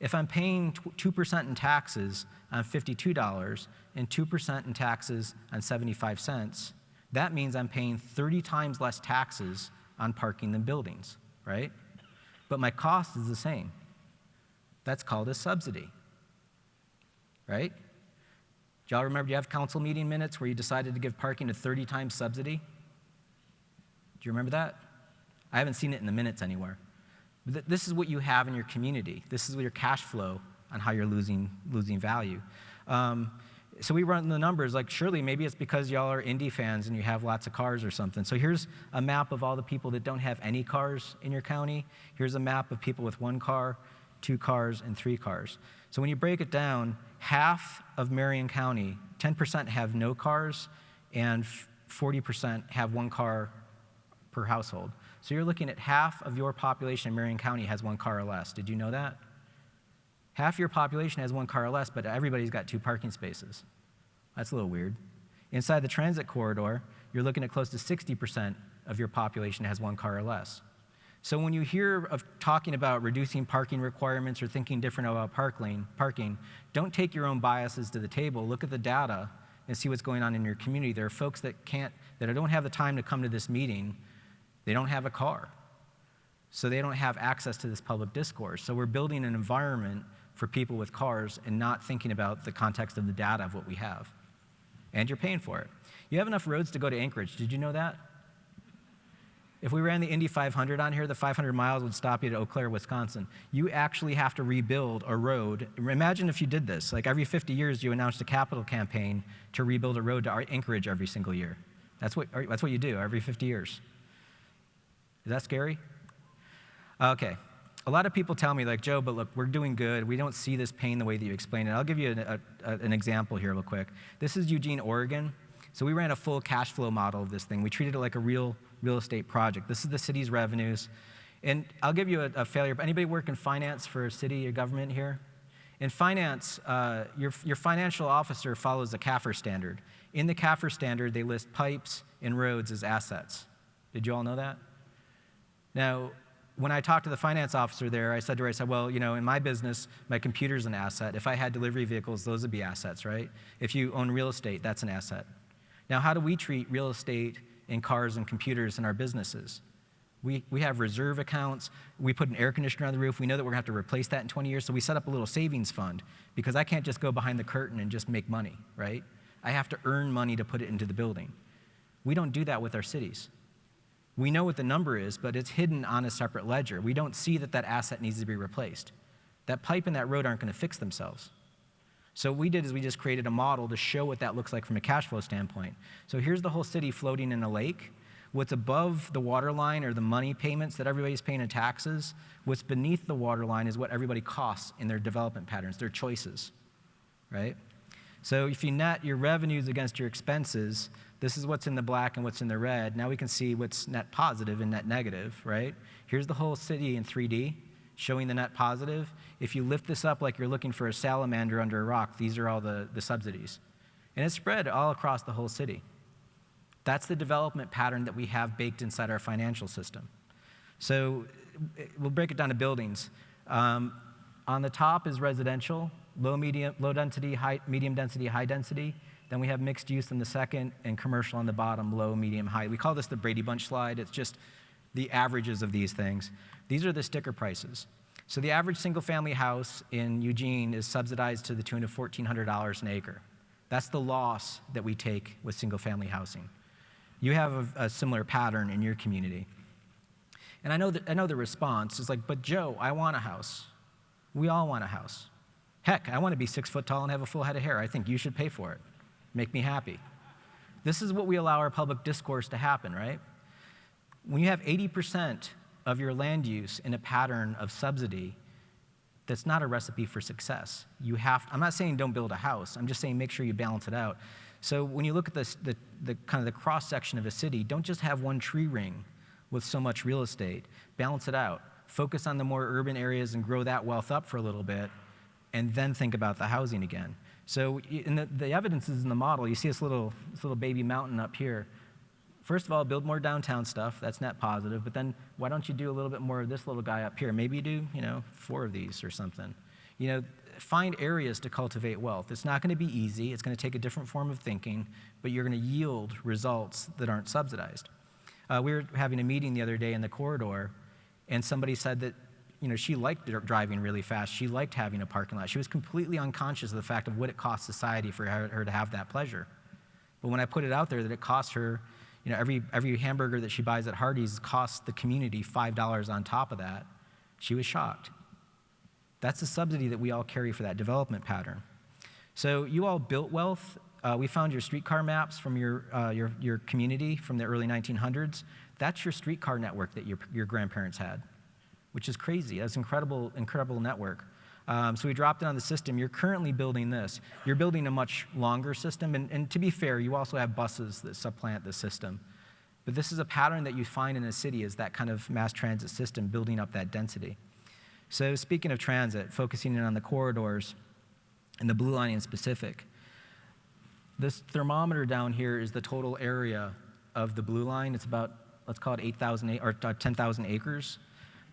If I'm paying 2% in taxes on $52 and 2% in taxes on 75 cents, that means I'm paying 30 times less taxes on parking than buildings, right? But my cost is the same. That's called a subsidy, right? Do y'all remember, do you have council meeting minutes where you decided to give parking a 30 times subsidy? Do you remember that? I haven't seen it in the minutes anywhere. But this is what you have in your community. This is your cash flow on how you're losing value. So we run the numbers, like surely maybe it's because y'all are Indy fans and you have lots of cars or something. So here's a map of all the people that don't have any cars in your county. Here's a map of people with 1 car, 2 cars, and 3 cars. So when you break it down, half of Marion County, 10% have no cars, and 40% have 1 car per household. So you're looking at half of your population in Marion County has 1 car or less. Did you know that? Half your population has 1 car or less, but everybody's got 2 parking spaces. That's a little weird. Inside the transit corridor, you're looking at close to 60% of your population has 1 car or less. So when you hear of talking about reducing parking requirements or thinking different about parking, don't take your own biases to the table. Look at the data and see what's going on in your community. There are folks that don't have the time to come to this meeting. They don't have a car. So they don't have access to this public discourse. So we're building an environment for people with cars and not thinking about the context of the data of what we have. And you're paying for it. You have enough roads to go to Anchorage. Did you know that? If we ran the Indy 500 on here, the 500 miles would stop you at Eau Claire, Wisconsin. You actually have to rebuild a road. Imagine if you did this. Like every 50 years, you announced a capital campaign to rebuild a road to Anchorage every single year. That's what you do every 50 years. Is that scary? Okay. A lot of people tell me, like, Joe, but look, we're doing good. We don't see this pain the way that you explain it. I'll give you an example here real quick. This is Eugene, Oregon. So we ran a full cash flow model of this thing. We treated it like a real estate project. This is the city's revenues. And I'll give you a failure. Anybody work in finance for a city or government here? In finance, your financial officer follows the CAFR standard. In the CAFR standard, they list pipes and roads as assets. Did you all know that? Now, when I talked to the finance officer there, I said to her, well, in my business, my computer's an asset. If I had delivery vehicles, those would be assets, right? If you own real estate, that's an asset. Now, how do we treat real estate and cars and computers in our businesses? We have reserve accounts. We put an air conditioner on the roof. We know that we're going to have to replace that in 20 years, so we set up a little savings fund because I can't just go behind the curtain and just make money, right? I have to earn money to put it into the building. We don't do that with our cities. We know what the number is, but it's hidden on a separate ledger. We don't see that asset needs to be replaced. That pipe and that road aren't going to fix themselves. So what we did is we just created a model to show what that looks like from a cash flow standpoint. So here's the whole city floating in a lake. What's above the water line are the money payments that everybody's paying in taxes. What's beneath the water line is what everybody costs in their development patterns, their choices, right? So if you net your revenues against your expenses, this is what's in the black and what's in the red. Now we can see what's net positive and net negative, right? Here's the whole city in 3D, showing the net positive. If you lift this up like you're looking for a salamander under a rock, these are all the subsidies. And it's spread all across the whole city. That's the development pattern that we have baked inside our financial system. So we'll break it down to buildings. On the top is residential, low density, medium density, high density. Then we have mixed use in the second, and commercial on the bottom, low, medium, high. We call this the Brady Bunch slide. It's just the averages of these things. These are the sticker prices. So the average single-family house in Eugene is subsidized to the tune of $1,400 an acre. That's the loss that we take with single-family housing. You have a similar pattern in your community. And I know the response is like, but Joe, I want a house. We all want a house. Heck, I want to be 6 foot tall and have a full head of hair. I think you should pay for it. Make me happy. This is what we allow our public discourse to happen, right? When you have 80% of your land use in a pattern of subsidy, that's not a recipe for success. I'm not saying don't build a house. I'm just saying make sure you balance it out. So when you look at the kind of the cross-section of a city, don't just have one tree ring with so much real estate. Balance it out. Focus on the more urban areas and grow that wealth up for a little bit, and then think about the housing again. So the evidence is in the model. You see this little baby mountain up here. First of all, build more downtown stuff. That's net positive. But then why don't you do a little bit more of this little guy up here? Maybe you do, 4 of these or something. Find areas to cultivate wealth. It's not going to be easy. It's going to take a different form of thinking, but you're going to yield results that aren't subsidized. We were having a meeting the other day in the corridor, and somebody said that she liked driving really fast. She liked having a parking lot. She was completely unconscious of the fact of what it costs society for her to have that pleasure. But when I put it out there that it costs her, every hamburger that she buys at Hardee's costs the community $5 on top of that, she was shocked. That's the subsidy that we all carry for that development pattern. So you all built wealth. We found your streetcar maps from your community from the early 1900s. That's your streetcar network that your grandparents had, which is crazy. That's an incredible network. So we dropped it on the system. You're currently building this. You're building a much longer system. And to be fair, you also have buses that supplant the system. But this is a pattern that you find in a city, is that kind of mass transit system building up that density. So speaking of transit, focusing in on the corridors and the Blue Line in specific, this thermometer down here is the total area of the Blue Line. It's about, let's call it 8,000 or 10,000 acres.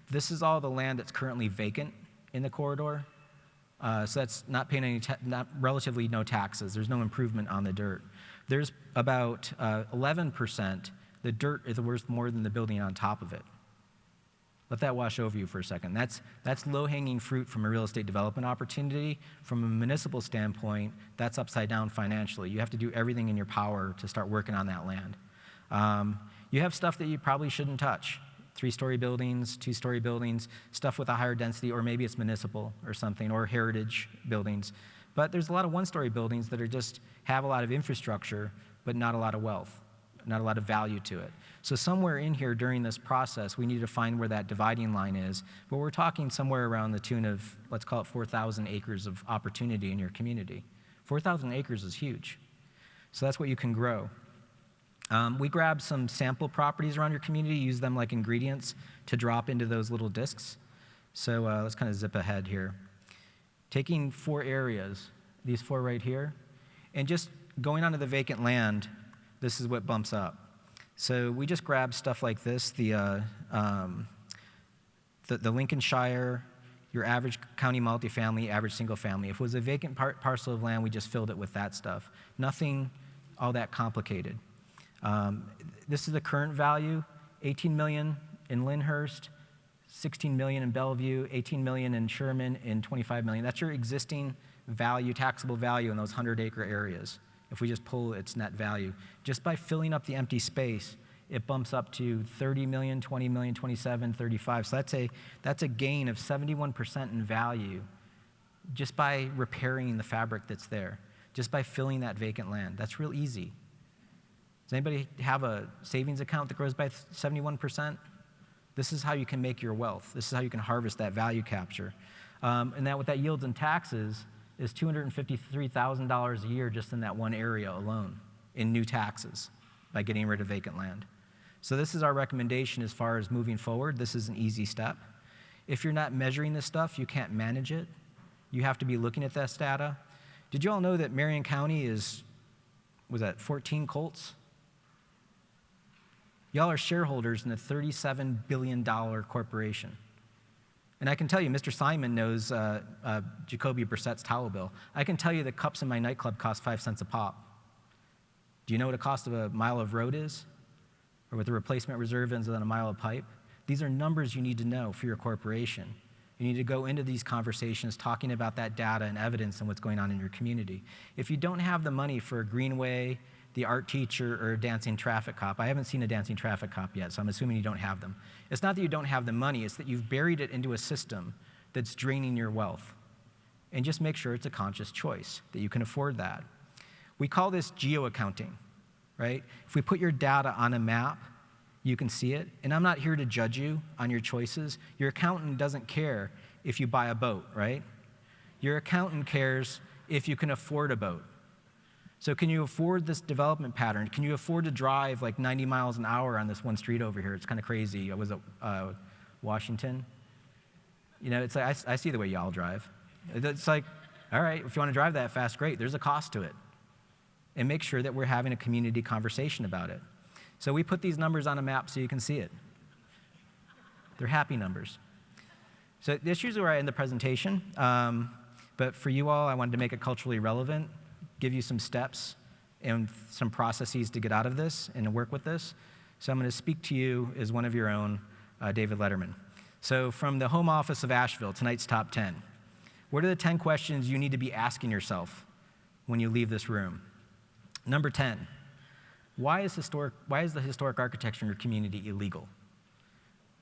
This is all the land that's currently vacant in the corridor. So that's not paying relatively no taxes. There's no improvement on the dirt. There's about 11%. The dirt is worth more than the building on top of it. Let that wash over you for a second. That's low-hanging fruit from a real estate development opportunity. From a municipal standpoint, that's upside down financially. You have to do everything in your power to start working on that land. You have stuff that you probably shouldn't touch. 3-story buildings, 2-story buildings, stuff with a higher density, or maybe it's municipal or something, or heritage buildings. But there's a lot of 1-story buildings that are just have a lot of infrastructure, but not a lot of wealth, not a lot of value to it. So somewhere in here during this process, we need to find where that dividing line is. But we're talking somewhere around the tune of, let's call it 4,000 acres of opportunity in your community. 4,000 acres is huge. So that's what you can grow. We grab some sample properties around your community, use them like ingredients to drop into those little discs. So let's kind of zip ahead here. Taking 4 areas, these 4 right here, and just going onto the vacant land, this is what bumps up. So we just grab stuff like this, the Lincolnshire, your average county multifamily, average single family. If it was a vacant parcel of land, we just filled it with that stuff. Nothing all that complicated. This is the current value, 18 million in Lyndhurst, 16 million in Bellevue, 18 million in Sherman, and 25 million. That's your existing value, taxable value in those 100-acre areas. If we just pull its net value. Just by filling up the empty space, it bumps up to 30 million, 20 million, 27, 35. So that's a gain of 71% in value just by repairing the fabric that's there, just by filling that vacant land. That's real easy. Does anybody have a savings account that grows by 71%? This is how you can make your wealth. This is how you can harvest that value capture. And that what that yields in taxes is $253,000 a year just in that one area alone in new taxes by getting rid of vacant land. So this is our recommendation as far as moving forward. This is an easy step. If you're not measuring this stuff, you can't manage it. You have to be looking at this data. Did you all know that Marion County was that 14 Colts? Y'all are shareholders in a $37 billion corporation. And I can tell you, Mr. Simon knows Jacoby Brissett's towel bill. I can tell you the cups in my nightclub cost 5 cents a pop. Do you know what the cost of a mile of road is? Or what the replacement reserve is on a mile of pipe? These are numbers you need to know for your corporation. You need to go into these conversations talking about that data and evidence and what's going on in your community. If you don't have the money for a greenway, the art teacher, or a dancing traffic cop. I haven't seen a dancing traffic cop yet, so I'm assuming you don't have them. It's not that you don't have the money, it's that you've buried it into a system that's draining your wealth. And just make sure it's a conscious choice, that you can afford that. We call this Geo Accounting, right? If we put your data on a map, you can see it. And I'm not here to judge you on your choices. Your accountant doesn't care if you buy a boat, right? Your accountant cares if you can afford a boat. So can you afford this development pattern? Can you afford to drive like 90 miles an hour on this one street over here? It's kind of crazy. I was at Washington. You know, it's like, I see the way y'all drive. It's like, all right, if you want to drive that fast, great. There's a cost to it. And make sure that we're having a community conversation about it. So we put these numbers on a map so you can see it. They're happy numbers. So this is usually where I end the presentation. But for you all, I wanted to make it culturally relevant, give you some steps and some processes to get out of this and to work with this. So I'm going to speak to you as one of your own, David Letterman. So from the home office of Asheville, tonight's top 10. What are the 10 questions you need to be asking yourself when you leave this room? Number 10, why is the historic architecture in your community illegal?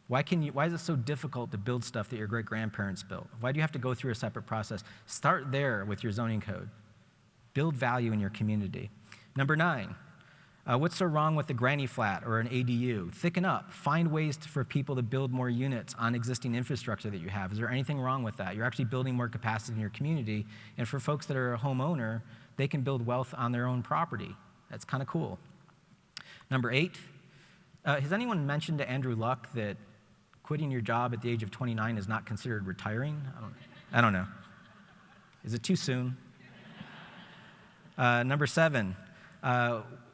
Why is it so difficult to build stuff that your great-grandparents built? Why do you have to go through a separate process? Start there with your zoning code. Build value in your community. Number 9, what's so wrong with a granny flat or an ADU? Thicken up. Find ways for people to build more units on existing infrastructure that you have. Is there anything wrong with that? You're actually building more capacity in your community, and for folks that are a homeowner, they can build wealth on their own property. That's kind of cool. Number 8, has anyone mentioned to Andrew Luck that quitting your job at the age of 29 is not considered retiring? I don't know. Is it too soon? Number 7,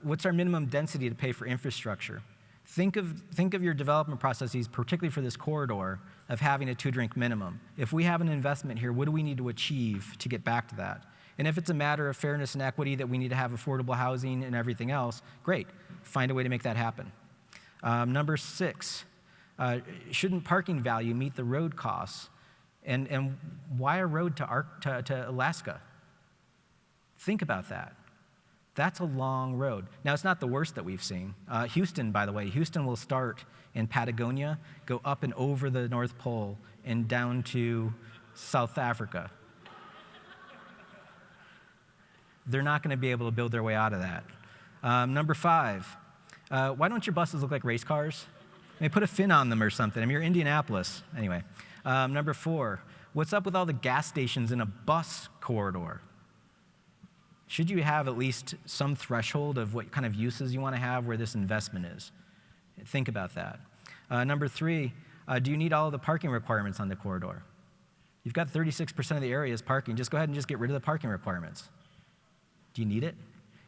what's our minimum density to pay for infrastructure? Think of your development processes, particularly for this corridor, of having a 2-drink minimum. If we have an investment here, what do we need to achieve to get back to that? And if it's a matter of fairness and equity that we need to have affordable housing and everything else, great. Find a way to make that happen. Number 6, shouldn't parking value meet the road costs? And why a road to Alaska? Think about that. That's a long road. Now, it's not the worst that we've seen. Houston, by the way, Houston will start in Patagonia, go up and over the North Pole, and down to South Africa. They're not going to be able to build their way out of that. Number 5, why don't your buses look like race cars? Maybe put a fin on them or something. I mean, you're Indianapolis. Anyway. Number 4, what's up with all the gas stations in a bus corridor? Should you have at least some threshold of what kind of uses you want to have where this investment is? Think about that. Number 3, do you need all of the parking requirements on the corridor? You've got 36% of the area is parking. Just go ahead and just get rid of the parking requirements. Do you need it?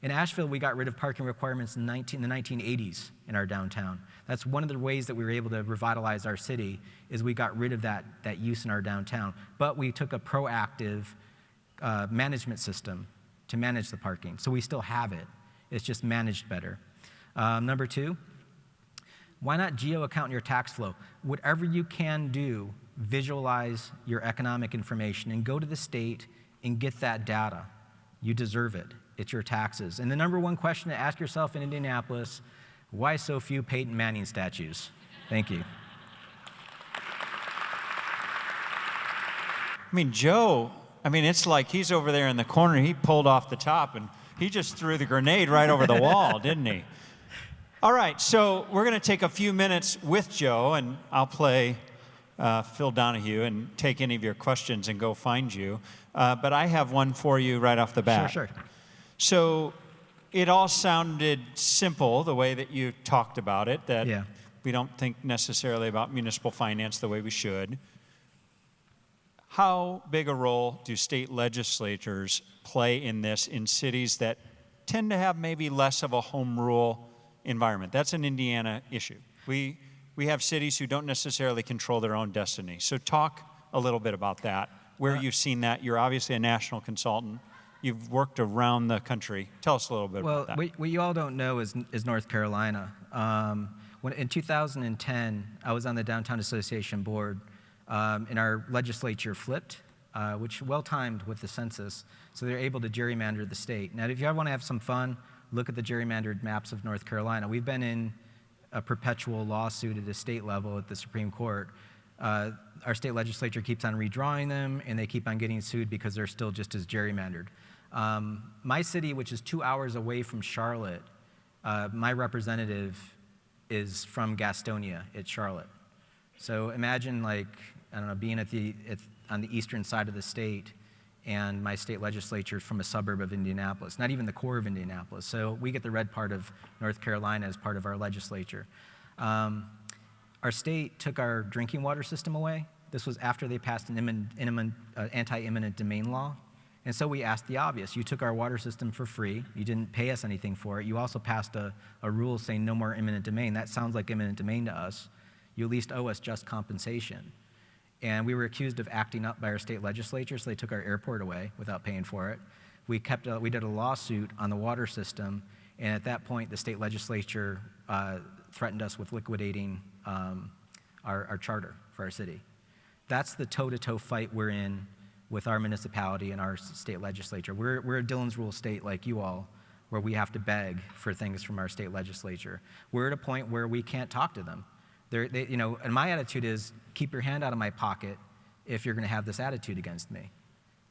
In Asheville, we got rid of parking requirements in the 1980s in our downtown. That's one of the ways that we were able to revitalize our city, is we got rid of that use in our downtown. But we took a proactive management system to manage the parking. So we still have it. It's just managed better. Number 2, why not Geo Account your tax flow? Whatever you can do, visualize your economic information and go to the state and get that data. You deserve it. It's your taxes. And the number 1 question to ask yourself in Indianapolis, why so few Peyton Manning statues? Thank you. I mean, Joe, it's like he's over there in the corner. He pulled off the top, and he just threw the grenade right over the wall, didn't he? All right, so we're going to take a few minutes with Joe, and I'll play Phil Donahue and take any of your questions and go find you. But I have one for you right off the bat. Sure. So it all sounded simple, the way that you talked about it, that we don't think necessarily about municipal finance the way we should. How big a role do state legislatures play in this in cities that tend to have maybe less of a home rule environment? That's an Indiana issue. We have cities who don't necessarily control their own destiny. So talk a little bit about that, where you've seen that. You're obviously a national consultant. You've worked around the country. Tell us a little bit about that. Well, what you all don't know is North Carolina. In 2010, I was on the Downtown Association board, and our legislature flipped, which well-timed with the census, so they're able to gerrymander the state. Now, if you ever want to have some fun, look at the gerrymandered maps of North Carolina. We've been in a perpetual lawsuit at the state level at the Supreme Court. Our state legislature keeps on redrawing them, and they keep on getting sued because they're still just as gerrymandered. My city, which is 2 hours away from Charlotte, my representative is from Gastonia at Charlotte. So imagine, being on the eastern side of the state, and my state legislature is from a suburb of Indianapolis, not even the core of Indianapolis. So we get the red part of North Carolina as part of our legislature. Our state took our drinking water system away. This was after they passed an anti-eminent domain law. And so we asked the obvious. You took our water system for free. You didn't pay us anything for it. You also passed a rule saying no more eminent domain. That sounds like eminent domain to us. You at least owe us just compensation. And we were accused of acting up by our state legislature, so they took our airport away without paying for it. We did a lawsuit on the water system, and at that point, the state legislature threatened us with liquidating our charter for our city. That's the toe-to-toe fight we're in with our municipality and our state legislature. We're a Dillon's Rule state like you all, where we have to beg for things from our state legislature. We're at a point where we can't talk to them. And my attitude is, keep your hand out of my pocket if you're going to have this attitude against me.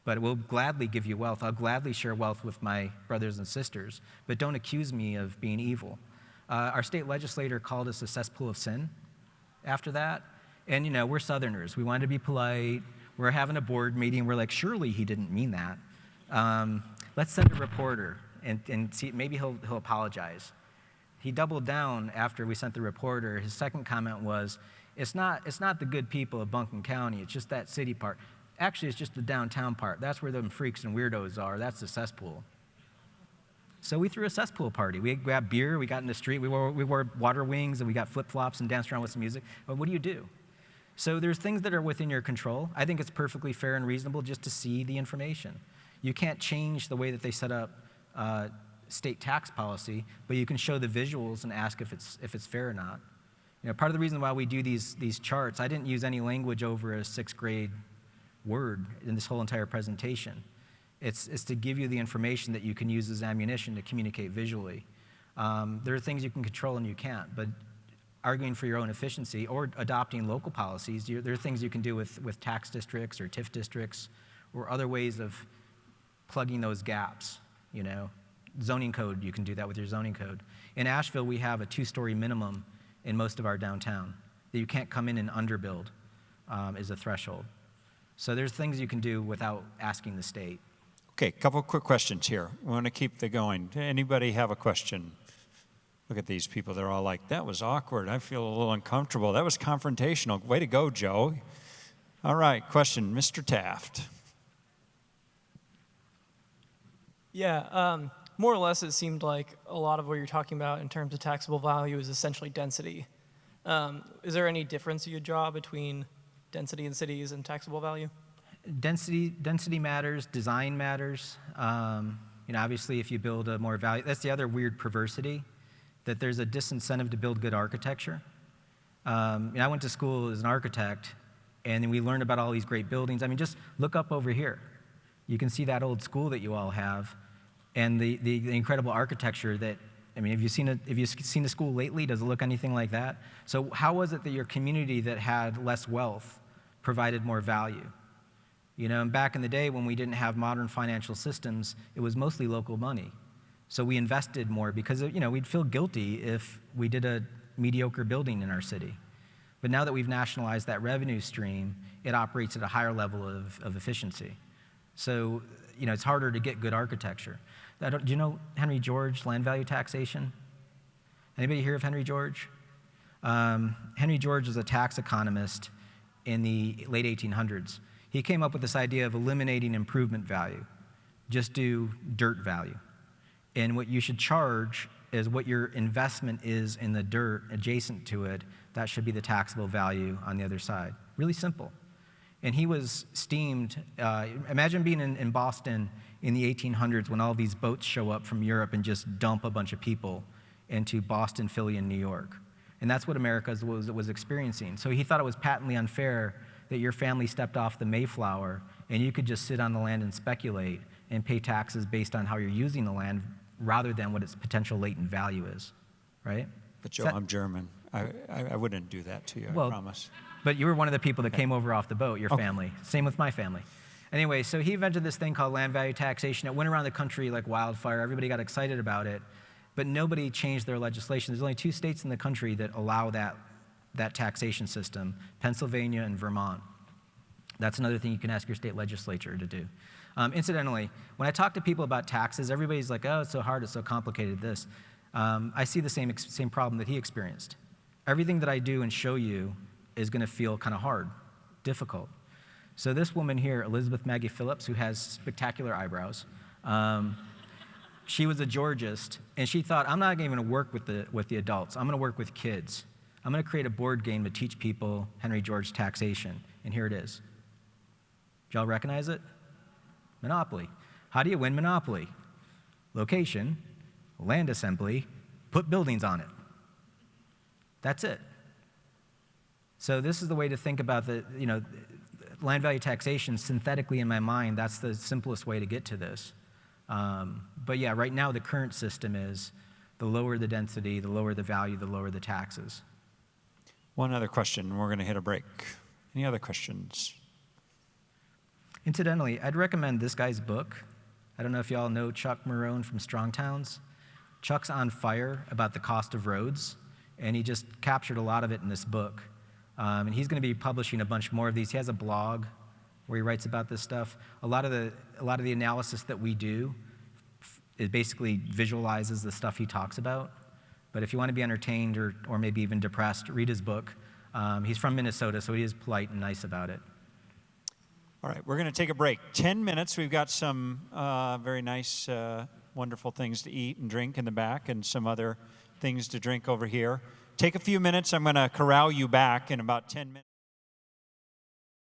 But we'll gladly give you wealth. I'll gladly share wealth with my brothers and sisters, but don't accuse me of being evil. Our state legislator called us a cesspool of sin after that. And, we're Southerners. We wanted to be polite. We're having a board meeting. We're like, surely he didn't mean that. Let's send a reporter and see, maybe he'll apologize. He doubled down after we sent the reporter. His second comment was, it's not the good people of Buncombe County. It's just that city part. Actually, it's just the downtown part. That's where them freaks and weirdos are. That's the cesspool. So we threw a cesspool party. We grabbed beer. We got in the street. We wore water wings, and we got flip-flops and danced around with some music. But what do you do? So there's things that are within your control. I think it's perfectly fair and reasonable just to see the information. You can't change the way that they set up state tax policy, but you can show the visuals and ask if it's fair or not. Part of the reason why we do these charts, I didn't use any language over a sixth grade word in this whole entire presentation. It's to give you the information that you can use as ammunition to communicate visually. There are things you can control and you can't, but arguing for your own efficiency or adopting local policies, there are things you can do with tax districts or TIF districts or other ways of plugging those gaps, Zoning code, you can do that with your zoning code. In Asheville, we have a 2-story minimum in most of our downtown that you can't come in and underbuild is a threshold. So there's things you can do without asking the state. Okay, a couple of quick questions here. We want to keep the going. Anybody have a question? Look at these people. They're all like, that was awkward. I feel a little uncomfortable. That was confrontational. Way to go, Joe. All right, question, Mr. Taft. Yeah, more or less it seemed like a lot of what you're talking about in terms of taxable value is essentially density. Is there any difference you draw between density in cities and taxable value? Density matters, design matters. Obviously if you build a more value, that's the other weird perversity, that there's a disincentive to build good architecture. I went to school as an architect, and then we learned about all these great buildings. Just look up over here. You can see that old school that you all have, and the incredible architecture that, have you seen a school lately? Does it look anything like that? So how was it that your community that had less wealth provided more value? And back in the day when we didn't have modern financial systems, it was mostly local money. So we invested more because, we'd feel guilty if we did a mediocre building in our city. But now that we've nationalized that revenue stream, it operates at a higher level of efficiency. So, it's harder to get good architecture. Do you know Henry George, land value taxation? Anybody hear of Henry George? Henry George is a tax economist in the late 1800s. He came up with this idea of eliminating improvement value. Just do dirt value. And what you should charge is what your investment is in the dirt adjacent to it. That should be the taxable value on the other side. Really simple. And he was steamed. Imagine being in Boston in the 1800s when all these boats show up from Europe and just dump a bunch of people into Boston, Philly, and New York. And that's what America was experiencing. So he thought it was patently unfair that your family stepped off the Mayflower and you could just sit on the land and speculate and pay taxes based on how you're using the land rather than what its potential latent value is, right? But Joe, I'm German. I wouldn't do that to you, I promise. But you were one of the people that came over off the boat, your family. Same with my family. Anyway, so he invented this thing called land value taxation. It went around the country like wildfire. Everybody got excited about it, but nobody changed their legislation. There's only 2 states in the country that allow that taxation system, Pennsylvania and Vermont. That's another thing you can ask your state legislature to do. Incidentally, when I talk to people about taxes, everybody's like, oh, it's so hard, it's so complicated, this. I see the same problem that he experienced. Everything that I do and show you is going to feel kind of hard, difficult. So this woman here, Elizabeth Maggie Phillips, who has spectacular eyebrows, she was a Georgist, and she thought, I'm not even going to work with the adults. I'm going to work with kids. I'm going to create a board game to teach people Henry George taxation, and here it is. Did y'all recognize it? Monopoly. How do you win Monopoly? Location, land assembly, put buildings on it. That's it. So this is the way to think about land value taxation synthetically in my mind. That's the simplest way to get to this. But yeah, right now the current system is the lower the density, the lower the value, the lower the taxes. One other question, and we're going to hit a break. Any other questions? Incidentally, I'd recommend this guy's book. I don't know if y'all know Chuck Marone from Strong Towns. Chuck's on fire about the cost of roads, and he just captured a lot of it in this book. And he's going to be publishing a bunch more of these. He has a blog where he writes about this stuff. A lot of the analysis that we do, it basically visualizes the stuff he talks about. But if you want to be entertained or maybe even depressed, read his book. He's from Minnesota, so he is polite and nice about it. All right, we're going to take a break. 10 minutes. We've got some very nice, wonderful things to eat and drink in the back and some other things to drink over here. Take a few minutes. I'm going to corral you back in about 10 minutes.